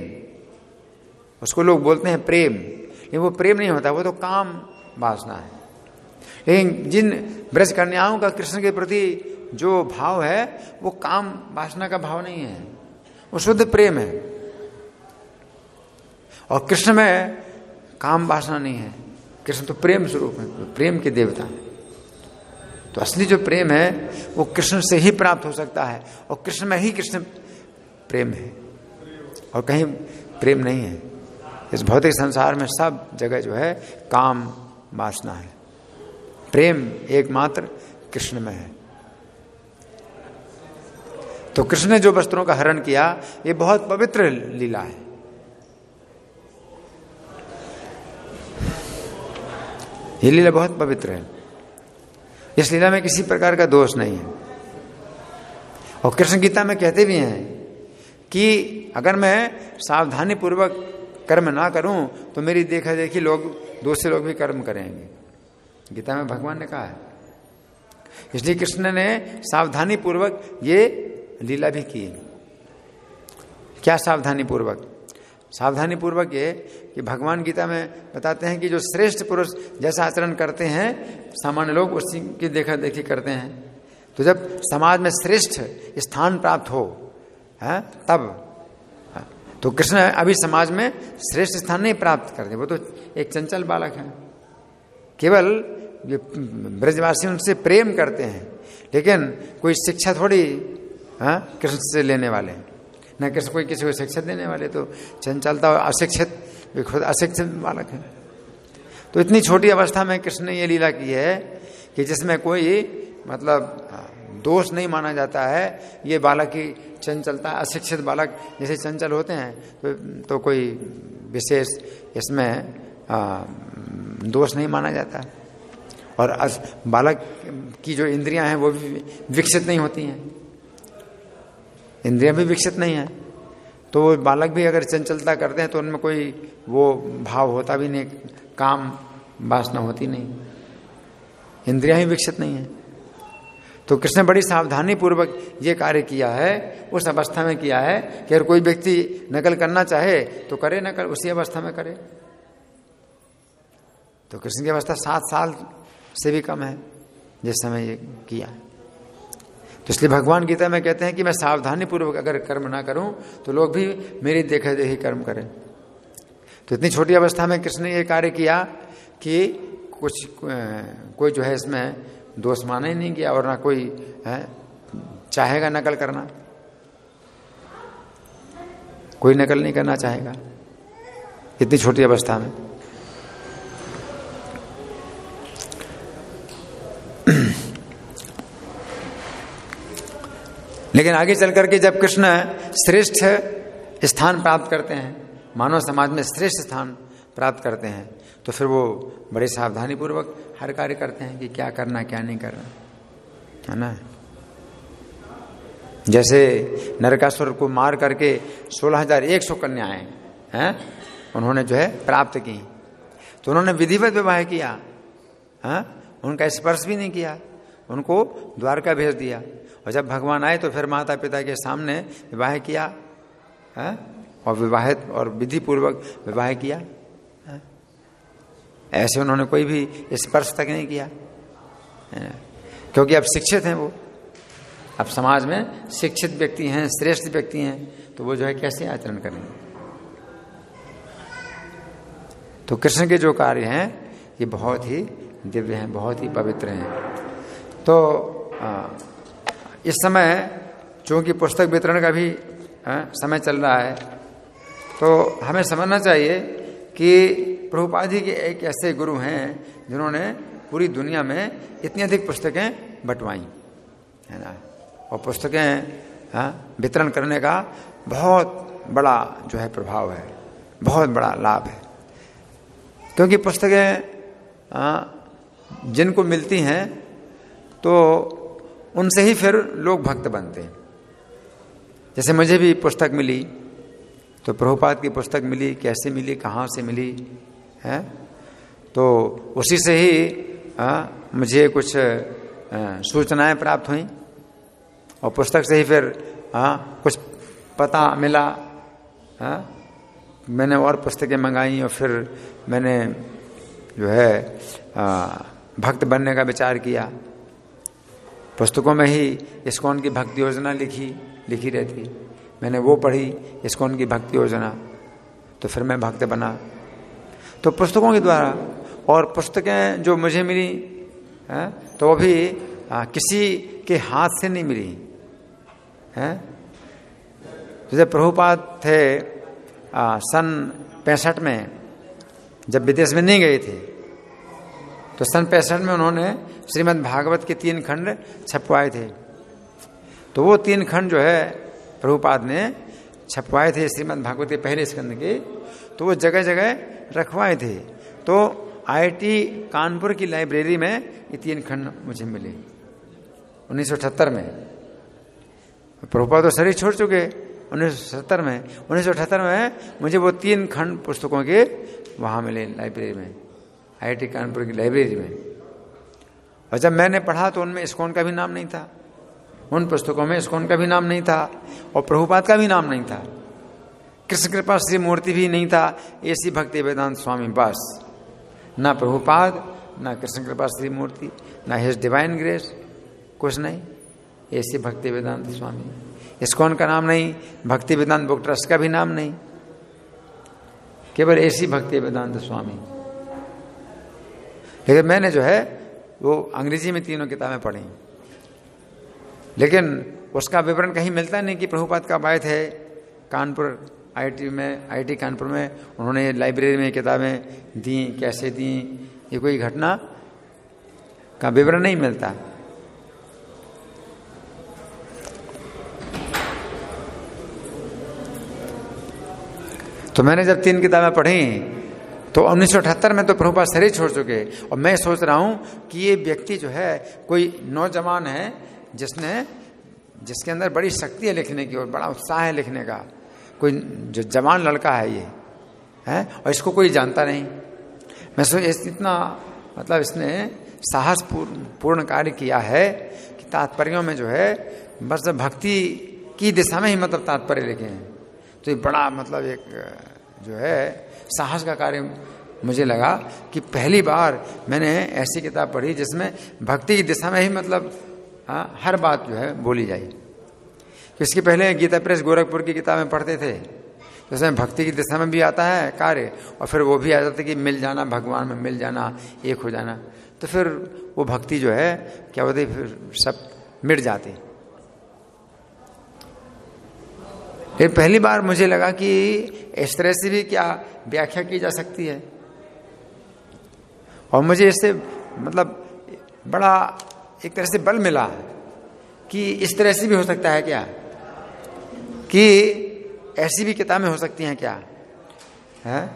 उसको लोग बोलते हैं प्रेम, लेकिन वो प्रेम नहीं होता, वो तो काम वासना है। लेकिन जिन ब्रज कन्याओं का कृष्ण के प्रति जो भाव है वो काम वासना का भाव नहीं है, वो शुद्ध प्रेम है। और कृष्ण में काम वासना नहीं है, कृष्ण तो प्रेम स्वरूप है, प्रेम के देवता है। तो असली जो प्रेम है वो कृष्ण से ही प्राप्त हो सकता है, और कृष्ण में ही कृष्ण प्रेम है, और कहीं प्रेम नहीं है। इस भौतिक संसार में सब जगह जो है काम वासना है, प्रेम एकमात्र कृष्ण में है। तो कृष्ण ने जो वस्त्रों का हरण किया ये बहुत पवित्र लीला है। ये लीला बहुत पवित्र है, इस लीला में किसी प्रकार का दोष नहीं है। और कृष्ण गीता में कहते भी हैं कि अगर मैं सावधानी पूर्वक कर्म ना करूं तो मेरी देखा देखी लोग, दूसरे लोग भी कर्म करेंगे। गीता में भगवान ने कहा है, इसलिए कृष्ण ने सावधानी पूर्वक ये लीला भी की। क्या सावधानी पूर्वक? सावधानी पूर्वक ये कि भगवान गीता में बताते हैं कि जो श्रेष्ठ पुरुष जैसा आचरण करते हैं सामान्य लोग उसी की देखा देखी करते हैं। तो जब समाज में श्रेष्ठ स्थान प्राप्त हो है तब, तो कृष्ण अभी समाज में श्रेष्ठ स्थान नहीं प्राप्त करते, वो तो एक चंचल बालक है। केवल ये ब्रजवासी उनसे प्रेम करते हैं, लेकिन कोई शिक्षा थोड़ी कृष्ण से लेने वाले, न कृष्ण कोई किसी को शिक्षा देने वाले। तो चंचलता और अशिक्षित, वे खुद अशिक्षित बालक है। तो इतनी छोटी अवस्था में कृष्ण ने ये लीला की है कि जिसमें कोई मतलब दोष नहीं माना जाता है। ये बालक की चंचलता, अशिक्षित बालक जैसे चंचल होते हैं तो कोई विशेष इसमें दोष नहीं माना जाता। और बालक की जो इंद्रियां हैं वो भी विकसित नहीं होती हैं, इंद्रियां भी विकसित नहीं है, तो वो बालक भी अगर चंचलता करते हैं तो उनमें कोई वो भाव होता भी नहीं, काम वासना होती नहीं, इंद्रियां ही विकसित नहीं है। तो कृष्ण ने बड़ी सावधानी पूर्वक ये कार्य किया है, उस अवस्था में किया है कि अगर कोई व्यक्ति नकल करना चाहे तो करे, नकल उसी अवस्था में करे। तो कृष्ण की अवस्था 7 साल से भी कम है जिस समय ये किया। तो इसलिए भगवान गीता में कहते हैं कि मैं सावधानी पूर्वक अगर कर्म ना करूं तो लोग भी मेरी देखा देखी कर्म करें। तो इतनी छोटी अवस्था में कृष्ण ने ये कार्य किया कि कुछ कोई जो है इसमें दोष माना ही नहीं गया और ना कोई चाहेगा नकल करना, कोई नकल नहीं करना चाहेगा इतनी छोटी अवस्था में। लेकिन आगे चल करके जब कृष्ण श्रेष्ठ स्थान प्राप्त करते हैं, मानव समाज में श्रेष्ठ स्थान प्राप्त करते हैं, तो फिर वो बड़े सावधानी पूर्वक हर कार्य करते हैं कि क्या करना क्या नहीं करना, है ना। जैसे नरकासुर को मार करके 16,100 कन्याएं हैं उन्होंने जो है प्राप्त की, तो उन्होंने विधिवत विवाह किया, उनका स्पर्श भी नहीं किया, उनको द्वारका भेज दिया, और जब भगवान आए तो फिर माता पिता के सामने विवाह किया, और विवाहित और विधि पूर्वक विवाह किया। ऐसे उन्होंने कोई भी स्पर्श तक नहीं किया, क्योंकि अब शिक्षित हैं वो, अब समाज में शिक्षित व्यक्ति हैं, श्रेष्ठ व्यक्ति हैं, तो वो जो है कैसे आचरण करेंगे। तो कृष्ण के जो कार्य हैं ये बहुत ही दिव्य हैं, बहुत ही पवित्र हैं। तो इस समय चूंकि पुस्तक वितरण का भी समय चल रहा है, तो हमें समझना चाहिए कि प्रभुपाद जी के एक ऐसे गुरु हैं जिन्होंने पूरी दुनिया में इतनी अधिक पुस्तकें बंटवाई, है ना, और पुस्तकें वितरण करने का बहुत बड़ा जो है प्रभाव है, बहुत बड़ा लाभ है। क्योंकि पुस्तकें जिनको मिलती हैं तो उनसे ही फिर लोग भक्त बनते हैं। जैसे मुझे भी पुस्तक मिली, तो प्रभुपाद की पुस्तक मिली, कैसे मिली, कहाँ से मिली है, तो उसी से ही मुझे कुछ सूचनाएं प्राप्त हुई, और पुस्तक से ही फिर कुछ पता मिला। मैंने और पुस्तकें मंगाई और फिर मैंने जो है भक्त बनने का विचार किया। पुस्तकों में ही इस्कॉन की भक्ति योजना लिखी रहती, मैंने वो पढ़ी इस्कॉन की भक्ति योजना, तो फिर मैं भक्त बना। तो पुस्तकों के द्वारा, और पुस्तकें जो मुझे मिली तो वो भी किसी के हाथ से नहीं मिली है। जैसे प्रभुपाद थे सन 65 में, जब विदेश में नहीं गए थे, तो सन 65 में उन्होंने श्रीमद् भागवत के 3 खंड छपवाए थे। तो वो 3 खंड जो है प्रभुपाद ने छपवाए थे श्रीमद् भागवत के पहले स्कंद के, तो वो जगह जगह रखवाए थे। तो IIT कानपुर की लाइब्रेरी में ये 3 खंड मुझे मिले 1978 में। प्रभुपाद तो शरीर छोड़ चुके 1970 में। 1978 में मुझे वो 3 खंड पुस्तकों के वहाँ मिले लाइब्रेरी में, IIT कानपुर की लाइब्रेरी में। और जब मैंने पढ़ा तो उनमें इस्कॉन का भी नाम नहीं था, उन पुस्तकों में इस्कॉन का भी नाम नहीं था, और प्रभुपाद का भी नाम नहीं था, कृष्ण कृपा श्री मूर्ति भी नहीं था, ऐसी भक्ति वेदांत स्वामी, बस। ना प्रभुपाद, ना कृष्ण कृपा श्री मूर्ति, ना हिज डिवाइन ग्रेस, कुछ नहीं, ऐसी भक्ति वेदांत स्वामी। इस्कॉन का नाम नहीं, भक्ति वेदांत बुक ट्रस्ट का भी नाम नहीं, केवल ऐसी भक्ति वेदांत स्वामी। लेकिन मैंने जो है वो अंग्रेजी में 3 किताबें पढ़ी, लेकिन उसका विवरण कहीं मिलता नहीं कि प्रभुपाद कब आए थे कानपुर IIT कानपुर में, उन्होंने लाइब्रेरी में किताबें दी, कैसे दी, ये कोई घटना का विवरण नहीं मिलता। तो मैंने जब 3 किताबें पढ़ी तो 1978 में तो प्रभुपाद शरीर छोड़ चुके, और मैं सोच रहा हूं कि ये व्यक्ति जो है कोई नौजवान है जिसके अंदर बड़ी शक्ति है लिखने की और बड़ा उत्साह है लिखने का, कोई जो जवान लड़का है ये है, और इसको कोई जानता नहीं। मैं सोच इतना मतलब इसने साहस पूर्ण कार्य किया है कि तात्पर्यों में जो है बस भक्ति की दिशा में ही मतलब तात्पर्य लिखे हैं। तो ये बड़ा मतलब एक जो है साहस का कार्य मुझे लगा कि पहली बार मैंने ऐसी किताब पढ़ी जिसमें भक्ति की दिशा में ही मतलब हर बात जो है बोली जाए। इसके पहले गीता प्रेस गोरखपुर की किताबें पढ़ते थे तो उसमें भक्ति की दिशा में भी आता है कार्य, और फिर वो भी आ जाता है कि मिल जाना, भगवान में मिल जाना, एक हो जाना। तो फिर वो भक्ति जो है क्या होती, फिर सब मिट जाती। लेकिन पहली बार मुझे लगा कि इस तरह से भी क्या व्याख्या की जा सकती है, और मुझे इससे मतलब बड़ा एक तरह से बल मिला कि इस तरह से भी हो सकता है क्या, कि ऐसी भी किताबें हो सकती हैं क्या है,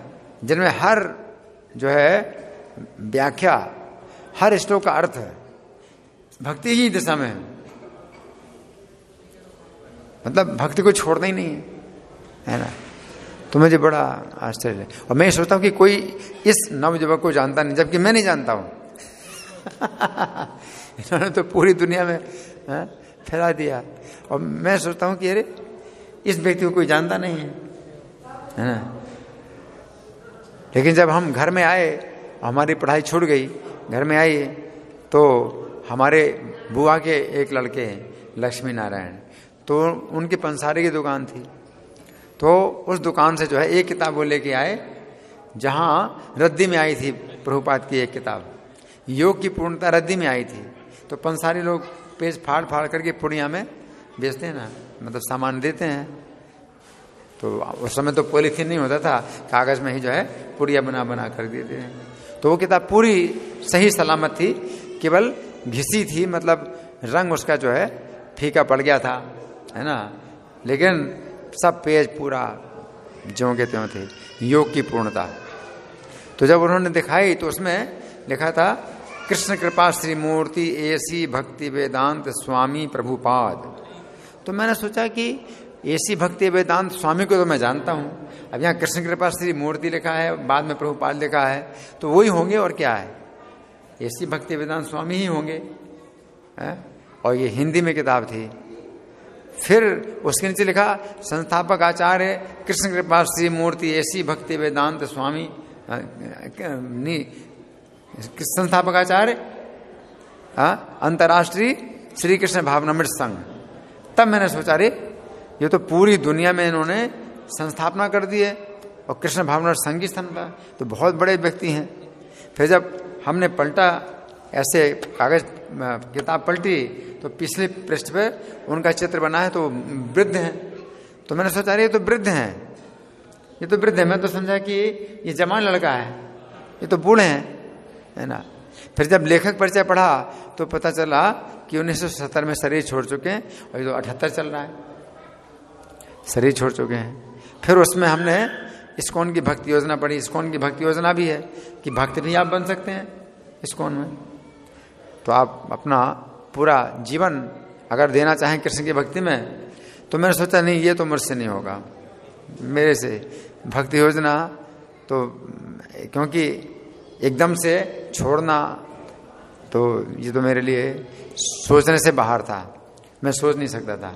जिनमें हर जो है व्याख्या, हर श्लोक का अर्थ भक्ति ही दिशा में है, मतलब भक्ति को छोड़ना ही नहीं है ना। तो मुझे बड़ा आश्चर्य है, और मैं सोचता हूं कि कोई इस नवयुवक को जानता नहीं, जबकि मैं नहीं जानता हूं। इन्होंने तो पूरी दुनिया में फैला दिया, और मैं सोचता हूं कि अरे इस व्यक्ति को कोई जानता नहीं है ना। लेकिन जब हम घर में आए, हमारी पढ़ाई छूट गई, घर में आए तो हमारे बुआ के एक लड़के हैं लक्ष्मी नारायण, तो उनकी पंसारी की दुकान थी, तो उस दुकान से जो है एक किताब वो लेके आए, जहाँ रद्दी में आई थी प्रभुपाद की एक किताब, योग की पूर्णता रद्दी में आई थी। तो पंसारी लोग पेज फाड़ फाड़ करके पुड़िया में बेचते हैं ना, मतलब सामान देते हैं। तो उस समय तो पॉलीथीन नहीं होता था, कागज में ही जो है पुड़िया बना बना कर देते हैं। तो वो किताब पूरी सही सलामत थी, केवल घिसी थी, मतलब रंग उसका जो है फीका पड़ गया था, है ना, लेकिन सब पेज पूरा ज्यों के त्यों थे, योग की पूर्णता। तो जब उन्होंने दिखाई तो उसमें लिखा था कृष्ण कृपा श्री मूर्ति ऐसी भक्ति वेदांत स्वामी प्रभुपाद। तो मैंने सोचा कि ऐसी भक्ति वेदांत स्वामी को तो मैं जानता हूं, अब यहाँ कृष्ण कृपा श्री मूर्ति लिखा है, बाद में प्रभुपाद लिखा है, तो वही होंगे और क्या है, ऐसी भक्ति वेदांत स्वामी ही होंगे, है? और ये हिंदी में किताब थी। फिर उसके नीचे लिखा संस्थापक आचार्य कृष्ण कृपा श्री मूर्ति ऐसी भक्ति वेदांत स्वामी, संस्थापक आचार्य अंतर्राष्ट्रीय श्री कृष्ण भावनामृत संघ। तब मैंने सोचा रे ये तो पूरी दुनिया में इन्होंने संस्थापना कर दी है, और कृष्ण भावनामृत संघ की स्थापना, तो बहुत बड़े व्यक्ति हैं। फिर जब हमने पलटा, ऐसे कागज किताब पलटी, तो पिछले पृष्ठ पे उनका चित्र बना है, तो वृद्ध हैं। तो मैंने सोचा ये तो वृद्ध हैं, ये तो वृद्ध है। मैं तो समझा कि ये जवान लड़का है, ये तो बूढ़े हैं, है ना। फिर जब लेखक परिचय पढ़ा तो पता चला कि 1970 में शरीर छोड़ चुके हैं, और ये तो 78 चल रहा है, शरीर छोड़ चुके हैं। फिर उसमें हमने इस्कॉन की भक्ति योजना पढ़ी। इस्कॉन की भक्ति योजना भी है कि भक्त भी आप बन सकते हैं इस्कॉन में। तो आप अपना पूरा जीवन अगर देना चाहें कृष्ण की भक्ति में, तो मैंने सोचा नहीं ये तो मुझसे नहीं होगा, मेरे से भक्ति योजना तो, क्योंकि एकदम से छोड़ना तो ये तो मेरे लिए सोचने से बाहर था, मैं सोच नहीं सकता था।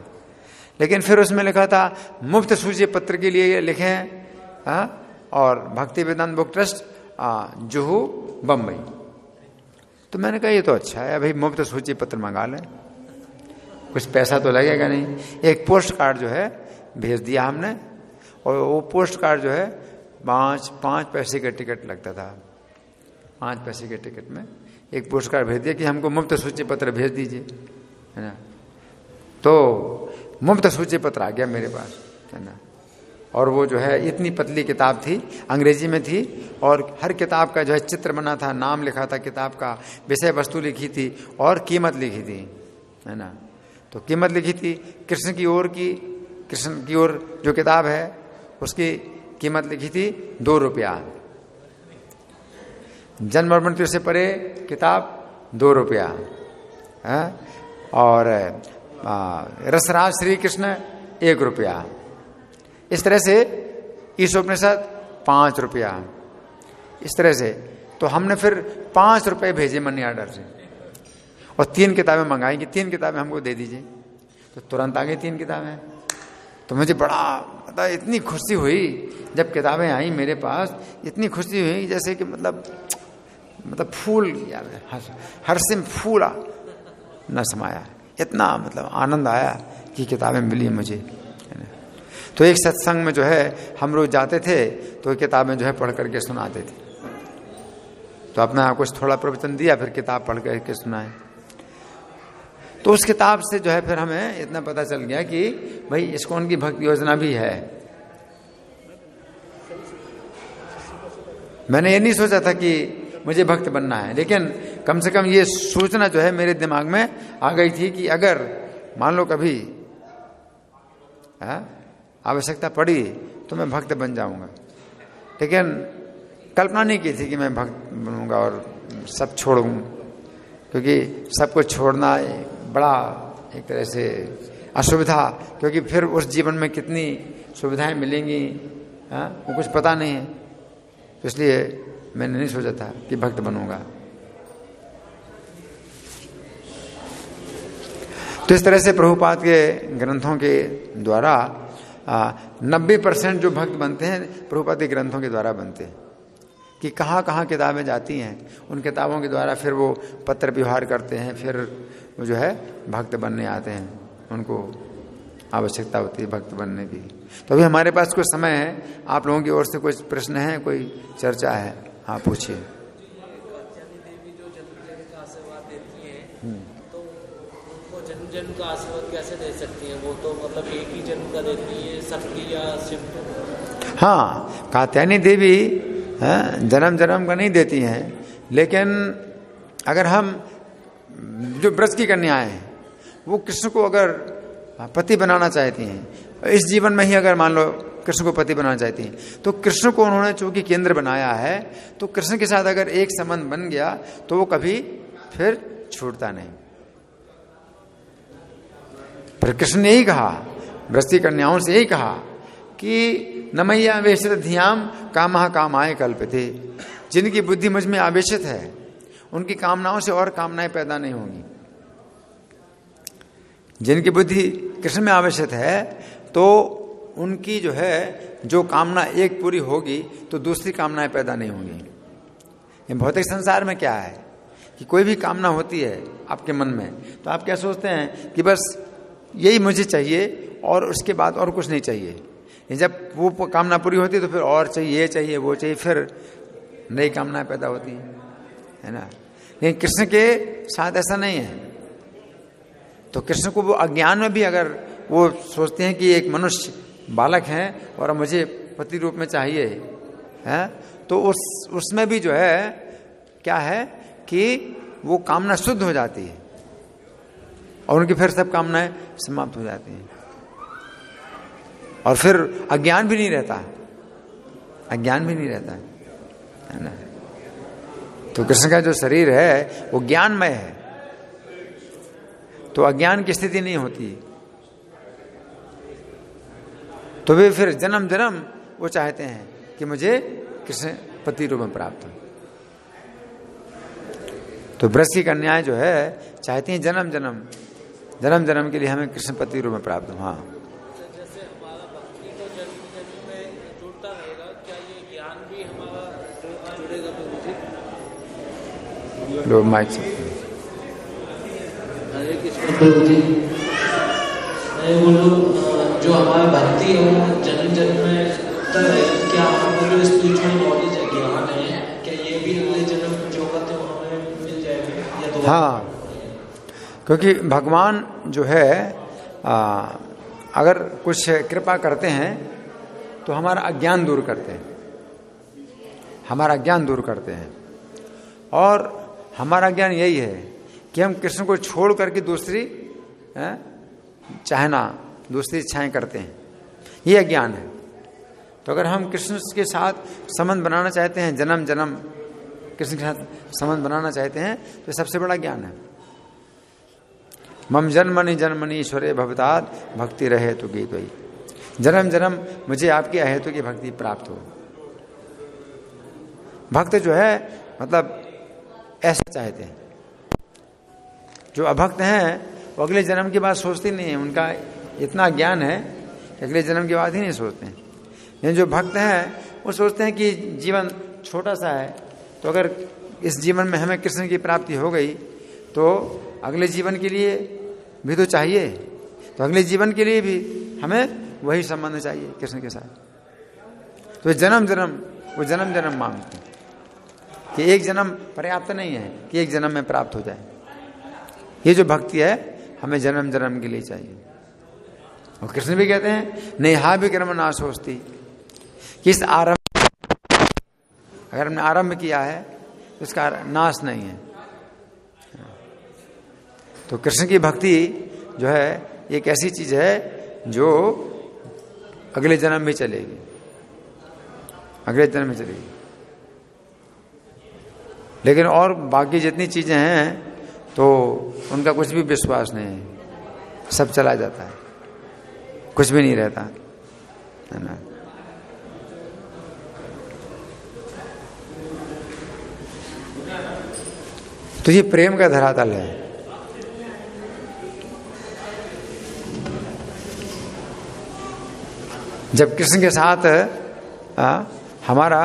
लेकिन फिर उसमें लिखा था मुफ्त सूची पत्र के लिए लिखे हैं, और भक्ति वेदांत बुक ट्रस्ट जुहू बम्बई। तो मैंने कहा ये तो अच्छा है भाई, मुफ्त सूची पत्र मंगा लें, कुछ पैसा तो लगेगा नहीं। एक पोस्ट कार्ड जो है भेज दिया हमने, और वो पोस्ट कार्ड जो है 5 पैसे का टिकट लगता था, 5 पैसे के टिकट में एक पोस्ट कार्ड भेज दिया कि हमको मुफ्त सूची पत्र भेज दीजिए, है ना। तो मुफ्त सूची पत्र आ गया मेरे पास, है ना। और वो जो है इतनी पतली किताब थी, अंग्रेजी में थी, और हर किताब का जो है चित्र बना था, नाम लिखा था किताब का, विषय वस्तु लिखी थी, और कीमत लिखी थी, है ना। तो कीमत लिखी थी कृष्ण की ओर जो किताब है उसकी कीमत लिखी थी 2 रुपया। जन्म और मृत्यु से परे किताब 2 रुपया, और रसराज श्री कृष्ण 1 रुपया। इस तरह से ईशोपनिषद 5 रुपया, इस तरह से। तो हमने फिर 5 रुपये भेजे मनी आर्डर से, और 3 किताबें मंगाई कि 3 किताबें हमको दे दीजिए। तो तुरंत आ गई 3 किताबें। तो मुझे बड़ा मतलब इतनी खुशी हुई जब किताबें आई मेरे पास, इतनी खुशी हुई जैसे कि मतलब फूल यार, हर से फूल न समाया, इतना मतलब आनंद आया कि किताबें मिली मुझे। तो एक सत्संग में जो है हम रोज जाते थे, तो किताबें जो है पढ़ करके सुनाते थे। तो अपने आप कुछ थोड़ा प्रवचन दिया, फिर किताब पढ़ करके सुनाए। तो उस किताब से जो है फिर हमें इतना पता चल गया कि भाई इस्कॉन की भक्ति योजना भी है। मैंने ये नहीं सोचा था कि मुझे भक्त बनना है, लेकिन कम से कम ये सोचना जो है मेरे दिमाग में आ गई थी कि अगर मान लो कभी आवश्यकता पड़ी तो मैं भक्त बन जाऊंगा। लेकिन कल्पना नहीं की थी कि मैं भक्त बनूंगा और सब छोड़ूं, क्योंकि सब कुछ छोड़ना बड़ा एक तरह से असुविधा, क्योंकि फिर उस जीवन में कितनी सुविधाएं मिलेंगी वो कुछ पता नहीं है। तो इसलिए मैंने नहीं सोचा था कि भक्त बनूंगा। तो इस तरह से प्रभुपाद के ग्रंथों के द्वारा 90% जो भक्त बनते हैं प्रभुपाद के ग्रंथों के द्वारा बनते हैं। कि कहाँ कहाँ किताबें जाती हैं, उन किताबों के द्वारा फिर वो पत्र व्यवहार करते हैं, फिर वो जो है भक्त बनने आते हैं, उनको आवश्यकता होती है भक्त बनने की। तो अभी हमारे पास कुछ समय है, आप लोगों की ओर से कुछ प्रश्न है, कोई चर्चा है? हाँ पूछिए। जन्म का आशीर्वाद कैसे दे सकती हैं? वो तो मतलब एक ही जन्म का देती है, सबकी या सिर्फ? हाँ, कात्यायनी देवी जन्म जन्म का नहीं देती हैं, लेकिन अगर हम जो ब्रज की कन्याएं हैं वो कृष्ण को अगर पति बनाना चाहती हैं, इस जीवन में ही अगर मान लो कृष्ण को पति बनाना चाहती हैं, तो कृष्ण को उन्होंने चूंकि केंद्र बनाया है, तो कृष्ण के साथ अगर एक संबंध बन गया तो वो कभी फिर छूटता नहीं। पर कृष्ण ने यही कहा, ब्रज की कन्याओं से यही कहा कि नमैया आवेशित धियाम कामः कामाय कल्पते। जिनकी बुद्धि मुझ में आवेशित है उनकी कामनाओं से और कामनाएं पैदा नहीं होंगी। जिनकी बुद्धि कृष्ण में आवेशित है तो उनकी जो है जो कामना एक पूरी होगी तो दूसरी कामनाएं पैदा नहीं होंगी। ये भौतिक संसार में क्या है कि कोई भी कामना होती है आपके मन में, तो आप क्या सोचते हैं कि बस यही मुझे चाहिए और उसके बाद और कुछ नहीं चाहिए। जब वो कामना पूरी होती है तो फिर और चाहिए, ये चाहिए, वो चाहिए, फिर नई कामनाएं पैदा होती है ना। लेकिन कृष्ण के साथ ऐसा नहीं है। तो कृष्ण को वो अज्ञान में भी अगर वो सोचते हैं कि एक मनुष्य बालक है और मुझे पति रूप में चाहिए है, तो उसमें भी जो है क्या है कि वो कामना शुद्ध हो जाती है और उनकी फिर सब कामनाएं समाप्त हो जाती हैं और फिर अज्ञान भी नहीं रहता, अज्ञान भी नहीं रहता है ना। तो कृष्ण का जो शरीर है वो ज्ञानमय है, तो अज्ञान की स्थिति नहीं होती। तो वे फिर जन्म जन्म वो चाहते हैं कि मुझे कृष्ण पति रूप में प्राप्त हो। तो ब्रज की कन्याएं जो है चाहती हैं जन्म जन्म जन्म जन्म के लिए हमें कृष्ण पति रूप में प्राप्त हो। हाँ, जैसे हमारा भक्ति तो जन्म जन्म में जुड़ता रहेगा, क्या ये ज्ञान भी हमारा जुड़ेगा? तो लोग माइक से हरे कृष्ण प्रभु जी, मैं बोलूँ जो हमारा भक्ति है वो जन्म जन्म में जुड़ता रहेगा। क्या हमको जो स्पिरिचुअल नॉलेज है, ज्ञान है, क्या ये भी अगले जन्म जो करते हो हमें मिल जाएगा या दोबारा? हाँ, क्योंकि भगवान जो है अगर कुछ कृपा करते हैं तो हमारा अज्ञान दूर करते हैं, हमारा ज्ञान दूर करते हैं। और हमारा ज्ञान यही है कि हम कृष्ण को छोड़ करके दूसरी चाहना, दूसरी इच्छाएं करते हैं, ये अज्ञान है। तो अगर हम कृष्ण के साथ संबंध बनाना चाहते हैं, जन्म जन्म कृष्ण के साथ संबंध बनाना चाहते हैं, तो सबसे बड़ा ज्ञान है। मम जन्मनि जन्मनि ईश्वरे भवतात् भक्ति रहे तो गीत वही। जन्म जन्म मुझे आपकी अहेतु की भक्ति प्राप्त हो। भक्त जो है मतलब ऐसा चाहते हैं। जो अभक्त हैं वो अगले जन्म की बात सोचते नहीं है, उनका इतना ज्ञान है कि अगले जन्म की बात ही नहीं सोचते हैं। लेकिन जो भक्त हैं वो सोचते हैं कि जीवन छोटा सा है, तो अगर इस जीवन में हमें कृष्ण की प्राप्ति हो गई तो अगले जीवन के लिए भी तो चाहिए, तो अगले जीवन के लिए भी हमें वही संबंध चाहिए कृष्ण के साथ। तो जन्म जन्म मांगते हैं कि एक जन्म पर्याप्त नहीं है कि एक जन्म में प्राप्त हो जाए। ये जो भक्ति है हमें जन्म जन्म के लिए चाहिए। और कृष्ण भी कहते हैं नेहा विक्रम नाश होस्ती, कि इस आरंभ, अगर हमने आरंभ किया है तो इसका नाश नहीं है। तो कृष्ण की भक्ति जो है एक ऐसी चीज है जो अगले जन्म में चलेगी, अगले जन्म में चलेगी। लेकिन और बाकी जितनी चीजें हैं तो उनका कुछ भी विश्वास नहीं है, सब चला जाता है, कुछ भी नहीं रहता है ना। तो ये प्रेम का धरातल है। जब कृष्ण के साथ हमारा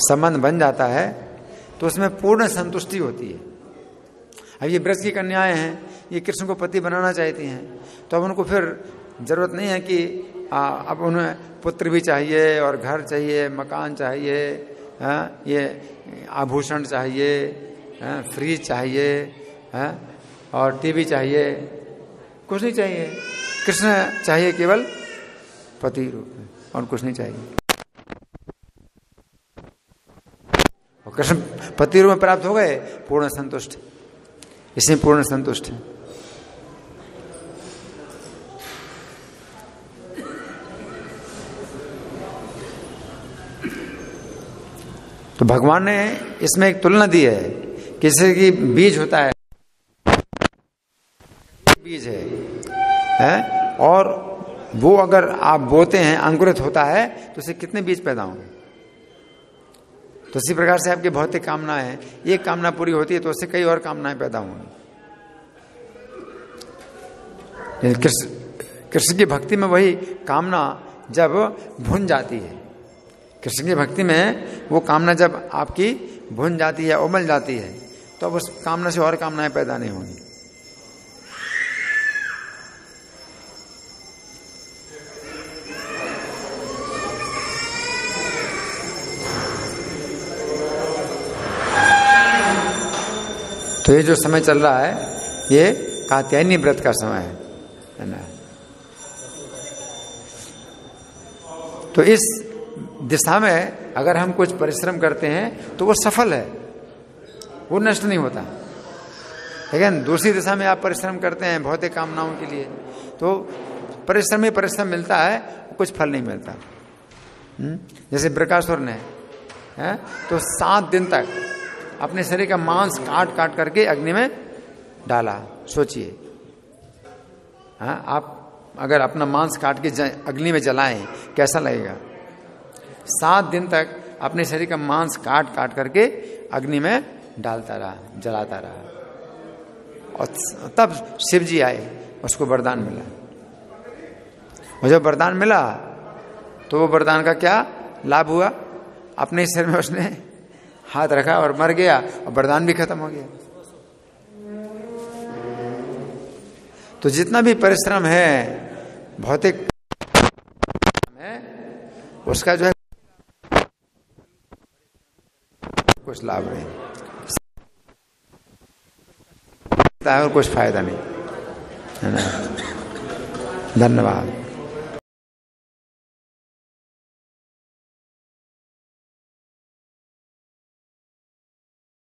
संबंध बन जाता है तो उसमें पूर्ण संतुष्टि होती है। अब ये ब्रज की कन्याएं हैं, ये कृष्ण को पति बनाना चाहती हैं, तो अब उनको फिर जरूरत नहीं है कि अब उन्हें पुत्र भी चाहिए और घर चाहिए, मकान चाहिए, ये आभूषण चाहिए, फ्रिज चाहिए, और टीवी चाहिए, कुछ नहीं चाहिए। कृष्ण चाहिए केवल पति रूप में, और कुछ नहीं चाहिए। और कृष्ण पति रूप में प्राप्त हो गए, पूर्ण संतुष्ट, इसमें पूर्ण संतुष्ट है। तो भगवान ने इसमें एक तुलना दी है, किसी की बीज होता है, बीज है और वो अगर आप बोते हैं, अंकुरित होता है तो उससे कितने बीज पैदा होंगे। तो इसी प्रकार से आपकी भौतिक कामनाएं हैं, एक कामना पूरी होती है तो उससे कई और कामनाएं पैदा होंगी। कृष्ण की भक्ति में वही कामना जब भुन जाती है, कृष्ण की भक्ति में वो कामना जब आपकी भुन जाती है, उमल जाती है, तो अब उस कामना से और कामनाएं पैदा नहीं होंगी। तो ये जो समय चल रहा है ये कात्यायनी व्रत का समय है ना। तो इस दिशा में अगर हम कुछ परिश्रम करते हैं तो वो सफल है, वो नष्ट नहीं होता। लेकिन दूसरी दिशा में आप परिश्रम करते हैं भौतिक कामनाओं के लिए, तो परिश्रम ही परिश्रम मिलता है, कुछ फल नहीं मिलता। जैसे बृकासुर ने तो 7 दिन तक अपने शरीर का मांस काट काट करके अग्नि में डाला। सोचिए, आप अगर अपना मांस काट के अग्नि में जलाएं कैसा लगेगा। 7 दिन तक अपने शरीर का मांस काट काट करके अग्नि में डालता रहा, जलाता रहा, और तब शिव जी आए, उसको वरदान मिला। और जब वरदान मिला तो वो वरदान का क्या लाभ हुआ, अपने शरीर में उसने हाथ रखा और मर गया, और वरदान भी खत्म हो गया। तो जितना भी परिश्रम है भौतिक है, उसका जो है कुछ लाभ नहीं और कुछ फायदा नहीं है ना। धन्यवाद।